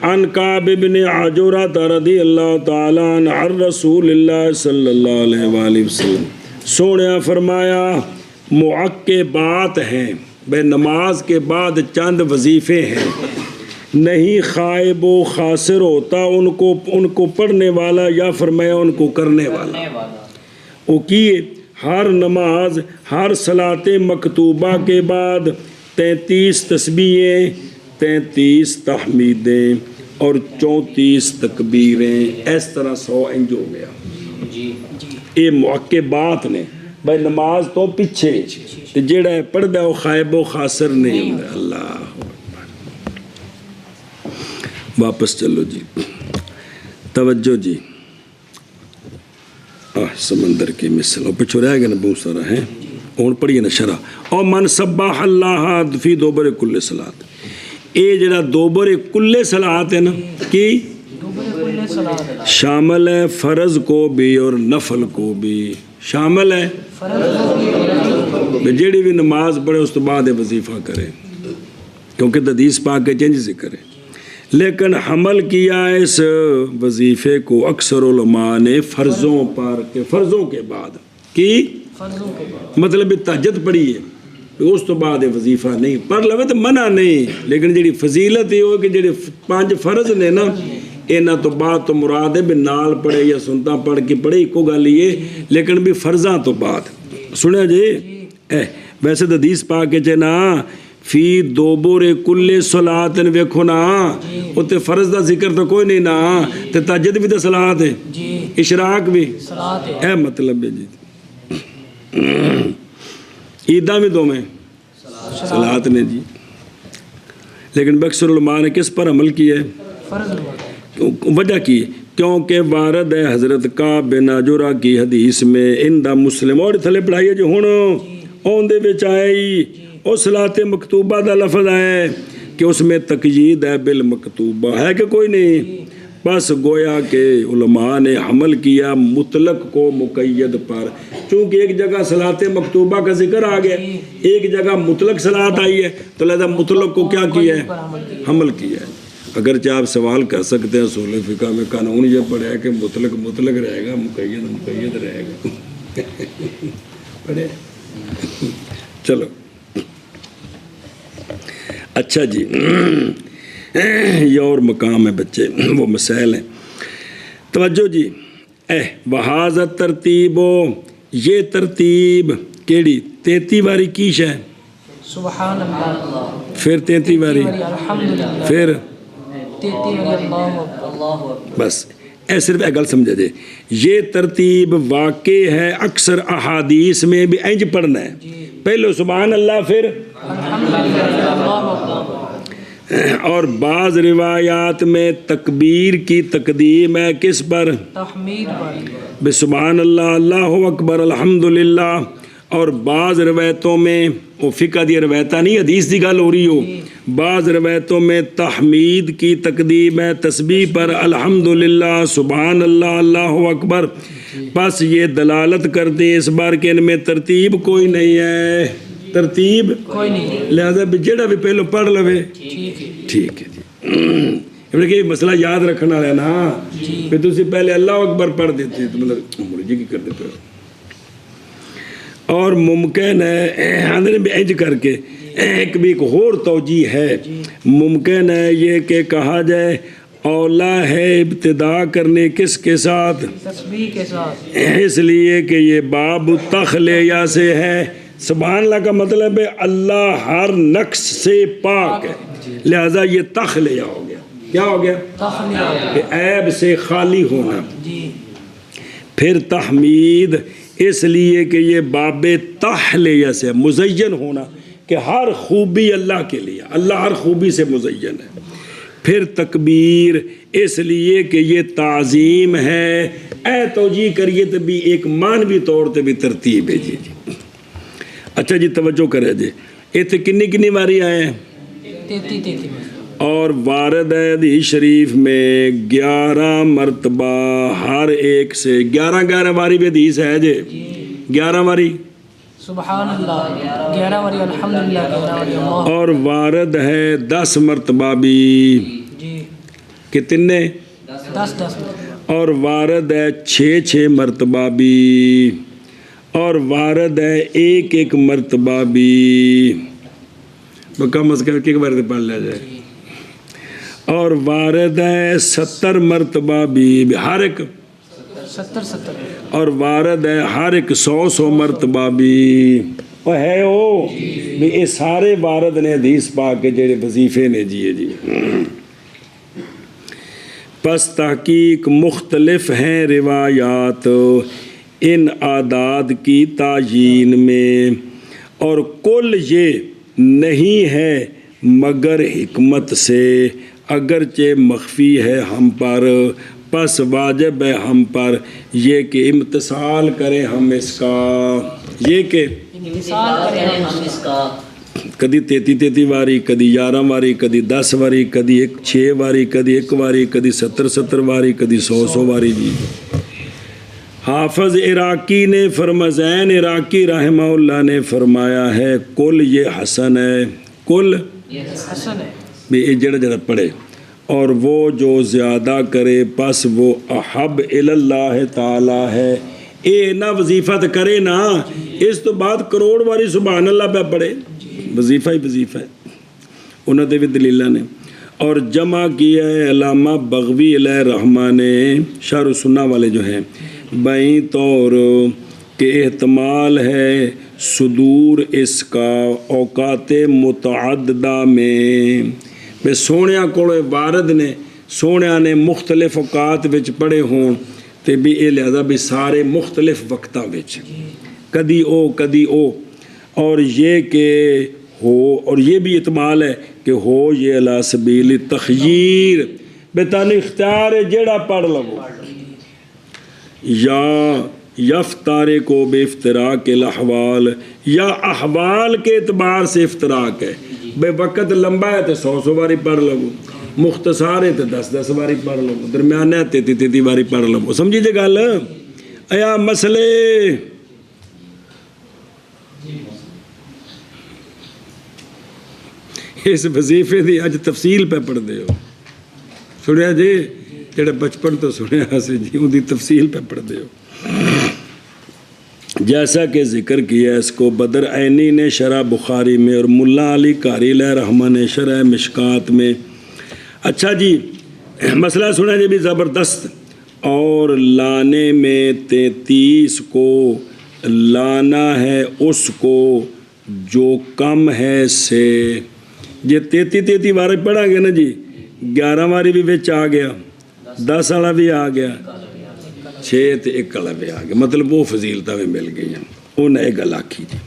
عن کعب بن عجورہ رضی اللہ تعالیٰ عنہ عن رسول اللہ صلی اللہ علیہ وآلہ وسلم سونیا فرمایا معقبات ہیں بے نماز کے بعد چند وظیفے ہیں نہیں خائب و خاسر ہوتا ان کو پڑھنے والا یا فرمایا ان کو کرنے والا. وہ کیے ہر نماز ہر صلاۃ مکتوبہ کے بعد 33 تسبیحیں 33 تحمیدیں اور 34 تکبیریں اس طرح 100 انج ہو گیا. یہ معقبات نے بھائی نماز تو پیچھے تے جیڑا ہے پڑھدا وہ خائب و خاسر نہیں ہوندا. اللہ واپس چلو جی توجہ جی سمندر کی مثل پچھو رہ گئے نا بہت سارا ہے اور پڑھیے نا شرح اور من سبح اللہ فی دوبر کل صلاۃ اے جڑا دوبر کل صلاۃ ہے نا کی شامل ہے فرض کو بھی اور نفل کو بھی شامل ہے جیڑی بھی نماز پڑھے اس تو بعد وظیفہ کرے کیونکہ حدیث پاک کے چینج سے کرے. لیکن حمل کیا اس وظیفے کو اکثر علماء نے فرضوں پر کہ فرضوں کے بعد کی مطلب تہجد پڑھی ہے اس تو بعد وظیفہ نہیں پڑھ لو تو منع نہیں لیکن جیڑی فضیلت یہ ہو کہ جیڑے 5 فرض نے نا انہاں تو بعد تو مراد ہے بھی نال پڑھے یا سنتا پڑھ کے پڑھے ایک گل یہ لیکن بھی فرضاں تو بعد سنیا جی ویسے تو حدیث پاک کے نا فی دوبر کل صلاۃ ویکھو نا اوتے فرض دا ذکر تو کوئی نہیں نا تے تہجد بھی تو صلاۃ ہے اشراق بھی اے مطلب ہے جی عیداں بھی دو میں صلاۃ نے جی لیکن اکثر علماء نے کس پر عمل کیا ہے وجہ کی کیونکہ وارد ہے حضرت کعب بن عجورہ کی حدیث میں اندہ مسلم اور تھلے پڑھائیے جو ہن اون دے وچ آئی او صلاۃ مکتوبہ دا لفظ ہے کہ اس میں تقیید ہے بالمکتوبہ ہے کہ کوئی نہیں بس گویا کہ علماء نے حمل کیا مطلق کو مقید پر چونکہ ایک جگہ صلاۃ مکتوبہ کا ذکر آ گیا ایک جگہ مطلق صلاۃ آئی ہے تو لہذا مطلق کو کیا کیا ہے حمل کیا ہے. اگرچہ آپ سوال کر سکتے ہیں اصول فقہ میں قانون یہ پڑھا ہے کہ مطلق مطلق رہے گا مقید مقید رہے گا پڑھے چلو اچھا جی یہ اور مقام ہے بچے وہ مسائل ہیں توجہ جی وہاذ ترتیب یہ ترتیب کیڑی 33 باری کیش ہے سبحان اللہ پھر 33 باری الحمدللہ پھر 33 اللہ بس اے صرف ایک گل سمجھا جائے یہ ترتیب واقع ہے اکثر احادیث میں بھی انج پڑھنا ہے پہلو سبحان اللہ پھر اور بعض روایات میں تکبیر کی تقدیم ہے کس پر؟ تحمید پر. بسبحان اللہ، اللہ اکبر، الحمدللہ. اور بعض روایتوں میں وہ فقہ دی روایتہ نہیں، حدیث دی گل ہو رہی ہو، بعض روایتوں میں تحمید کی تقدیم ہے تسبیح پر، الحمدللہ، سبحان اللہ، اللہ اکبر. بس یہ دلالت کرتے ہیں اس بار کہ ان میں ترتیب کوئی نہیں ہے، ترتیب کوئی نہیں. لہذا بھی جڑا بھی پہلو پڑھ لوے ٹھیک ہے. ٹھیک ہے جی. کہ مسئلہ یاد رکھنا ہے نا، پھر تسی پہلے اللہ اکبر پڑھ دیتے تو مطلب مرجی کی کرتے پہ. اور ممکن ہے اندر بھی انج کر کے ایک بھی ایک اور توجیہ ہے، ممکن ہے یہ کہ کہا جائے اولا ہے ابتدا کرنے کس کے ساتھ؟ تسبیح کے ساتھ. اس لیے کہ یہ باب تخلیہ سے ہے. سبحان اللہ کا مطلب ہے اللہ ہر نقص سے پاک ہے، لہذا یہ تخلیہ ہو گیا. کیا ہو گیا؟ تخلیہ. کہ عیب سے خالی ہونا. جی. پھر تحمید اس لیے کہ یہ باب تحلیہ سے مزین ہونا، کہ ہر خوبی اللہ کے لیے، اللہ ہر خوبی سے مزین ہے. پھر تکبیر اس لیے کہ یہ تعظیم ہے. اے توجیہ کریے تو بھی ایک معنوی طور پہ بھی ترتیب ہے. جی جی اچھا جی توجہ کرے جی. اتنے کنی باری آئے ہیں؟ 33. اور وارد ہے حدیث شریف میں 11 مرتبہ، ہر ایک سے 11 باری بھی حدیث ہے جی. 11 باری سبحان اللہ، 11 باری الحمدللہ، 11 باری اللہ. اور وارد ہے 10 مرتبہ بھی. جی. کتنے؟ 10. اور وارد ہے 6 مرتبہ بھی. اور وارد ہے 1 مرتبہ بھی. کم از کم ایک بار پڑھ لیا جائے. اور وارد ہے 70 مرتبہ بھی، ہر ایک 70. اور وارد ہے ہر ایک 100 مرتبہ بھی. وہ ہے وہ بھی یہ سارے وارد نے حدیث پاک کے جڑے وظیفے نے. جی جی پس تحقیق مختلف ہیں روایات ان اعداد کی تعیین میں، اور کل یہ نہیں ہے مگر حکمت سے، اگرچہ مخفی ہے ہم پر. پس واجب ہے ہم پر یہ کہ امتثال کریں ہم اس کا، یہ کہ مثال کریں ہم اس کا. کدی 33 واری، کدی 11 واری، کدی 10 واری، کدی 6 واری، کدی 1 واری، کدی 70 واری، کدی 100 واری. جی حافظ عراقی نے زین عراقی رحمہ اللہ نے فرمایا ہے کل یہ حسن ہے، کل حسن ہے بھی یہ جڑا پڑھے، اور وہ جو زیادہ کرے پس وہ احب اللہ تعالی ہے. اے نہ وظیفہ تو کرے نا، اس تو بعد کروڑ باری سبحان اللہ پہ پڑھے، وظیفہ ہی وظیفہ ہے. انہوں نے بھی دلیلہ نے. اور جمع کیا ہے علامہ بغوی علیہ رحمہ نے شرح سنہ والے جو ہیں، بائیں طور کہ احتمال ہے صدور اس کا اوقات متعددہ میں سونیا کو وارد نے سونیا نے مختلف اوقات وچ پڑھے ہون تے بھی اے لہذا بھی سارے مختلف وقتاں وچ کدی او. اور یہ کہ ہو، اور یہ بھی احتمال ہے کہ ہو یہ علی سبیل تخییر، بتان اختیار ہے جیڑا پڑھ لو، یا یفتارے کو بے افتراق الاحوال، یا احوال کے اعتبار سے افتراق ہے. بے وقت لمبا ہے تو 100 باری پڑھ لو، مختصار ہے تو 10 باری پڑھ لو، درمیانہ ہے 33 باری پڑھ لو. سمجھی جے گل؟ ایا مسئلے اس وظیفے دی اج تفصیل پہ پڑھ دے ہو، سنیا جی جڑا بچپن تو سنیا سی جی ان دی تفصیل پہ پڑھ دے ہو. جیسا کہ ذکر کیا اس کو بدر عینی نے شرح بخاری میں اور ملا علی قاری علیہ رحمہ نے شرح مشکات میں. اچھا جی مسئلہ سنا جی بھی زبردست. اور لانے میں 33 کو لانا ہے اس کو جو کم ہے سے. جی 33 باری پڑھا گیا نا جی، 11 باری بھی بچ آ گیا، 10 والا بھی آ گیا، 6 تے 1 والا بھی آ گیا، مطلب وہ فضیلتیں بھی مل گئی ہیں. انہیں گل آکھی جی.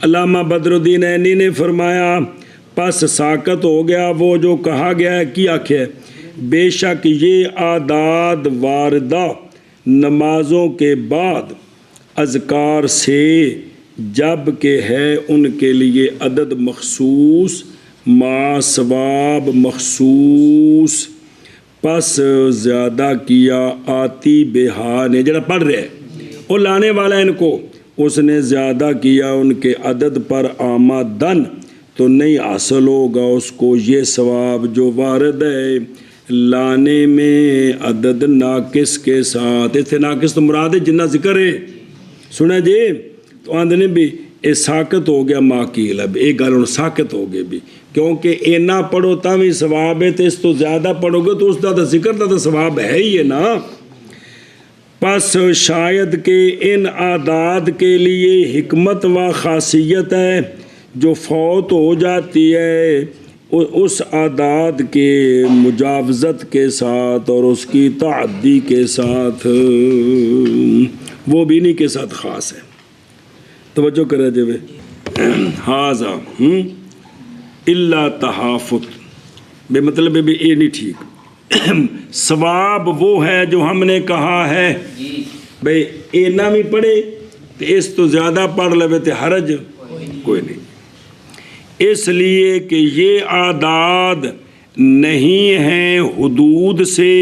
علامہ بدر الدین عینی نے فرمایا پس ساکت ہو گیا وہ جو کہا گیا ہے کی آخیا ہے بے شک یہ اعداد واردہ نمازوں کے بعد اذکار سے جب کہ ہے ان کے لیے عدد مخصوص ما ثواب مخصوص پس زیادہ کیا آتی بہا نے جڑا پڑھ رہے وہ لانے والا ان کو اس نے زیادہ کیا ان کے عدد پر آمدن تو نہیں حاصل ہوگا اس کو یہ ثواب جو وارد ہے لانے میں عدد ناقص کے ساتھ اس سے ناقص تو مراد ہے جنہ ذکر ہے سنا جی تو آندھنے بھی یہ ساکت ہو گیا ماکیل اب ایک گل ہوں ساکت ہو گئے بھی کیونکہ اینا پڑھو تا بھی ثواب ہے تو اس تو زیادہ پڑھو گے تو اس کا تو ذکر کا تو ثواب ہے ہی ہے نا پس شاید کہ ان اعداد کے لیے حکمت و خاصیت ہے جو فوت ہو جاتی ہے اس اعداد کے مجاوزت کے ساتھ اور اس کی تعدی کے ساتھ وہ بھی نہیں کے ساتھ خاص ہے توجہ کرے جب حاضہ اللہ تحافت بے مطلب بھی یہ نہیں ٹھیک ثواب وہ ہے جو ہم نے کہا ہے بھئی اینا بھی پڑھے تو اس تو زیادہ پڑھ لے تو حرج کوئی نہیں اس لیے کہ یہ اعداد نہیں ہیں حدود سے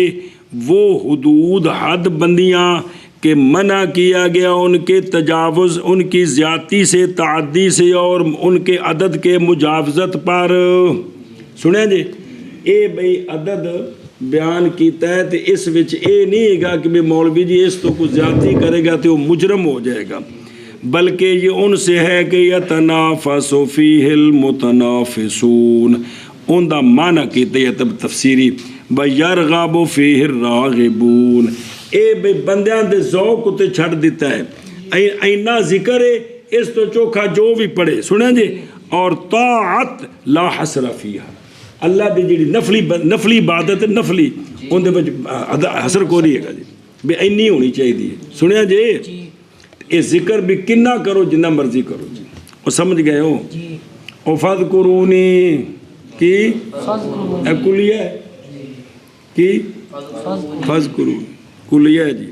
وہ حدود حد بندیاں کہ منع کیا گیا ان کے تجاوز ان کی زیادتی سے تعدی سے اور ان کے عدد کے مجاوزت پر سنیں جی اے بھئی عدد بیان کیتا ہے تو اس وچ اے نہیں گا کہ مولوی جی اس تو کچھ زیادتی کرے گا تو وہ مجرم ہو جائے گا بلکہ یہ ان سے ہے کہ یتنافس فیہ المتنافسون ان دا معنی کیتا ہے تب تفسیری بیرغب فیہ الراغبون اے بے بندیاں دے ذوق تے چھڑ دیتا ہے اینا ذکر ہے اس تو چوکھا جو بھی پڑھے سنیں جی اور طاعت لا حسر فیہا اللہ دی جڑی نفلی عبادت نفلی ان دے وچ حسر کو نہیں ہے جی بے اینی ہونی چاہیے سنیا جی یہ ذکر بھی کنہ کرو جنہ مرضی کرو جی وہ سمجھ گئے ہو او فذکرونی کی کلیہ ہے کی فذکرونی کلیہ ہے جی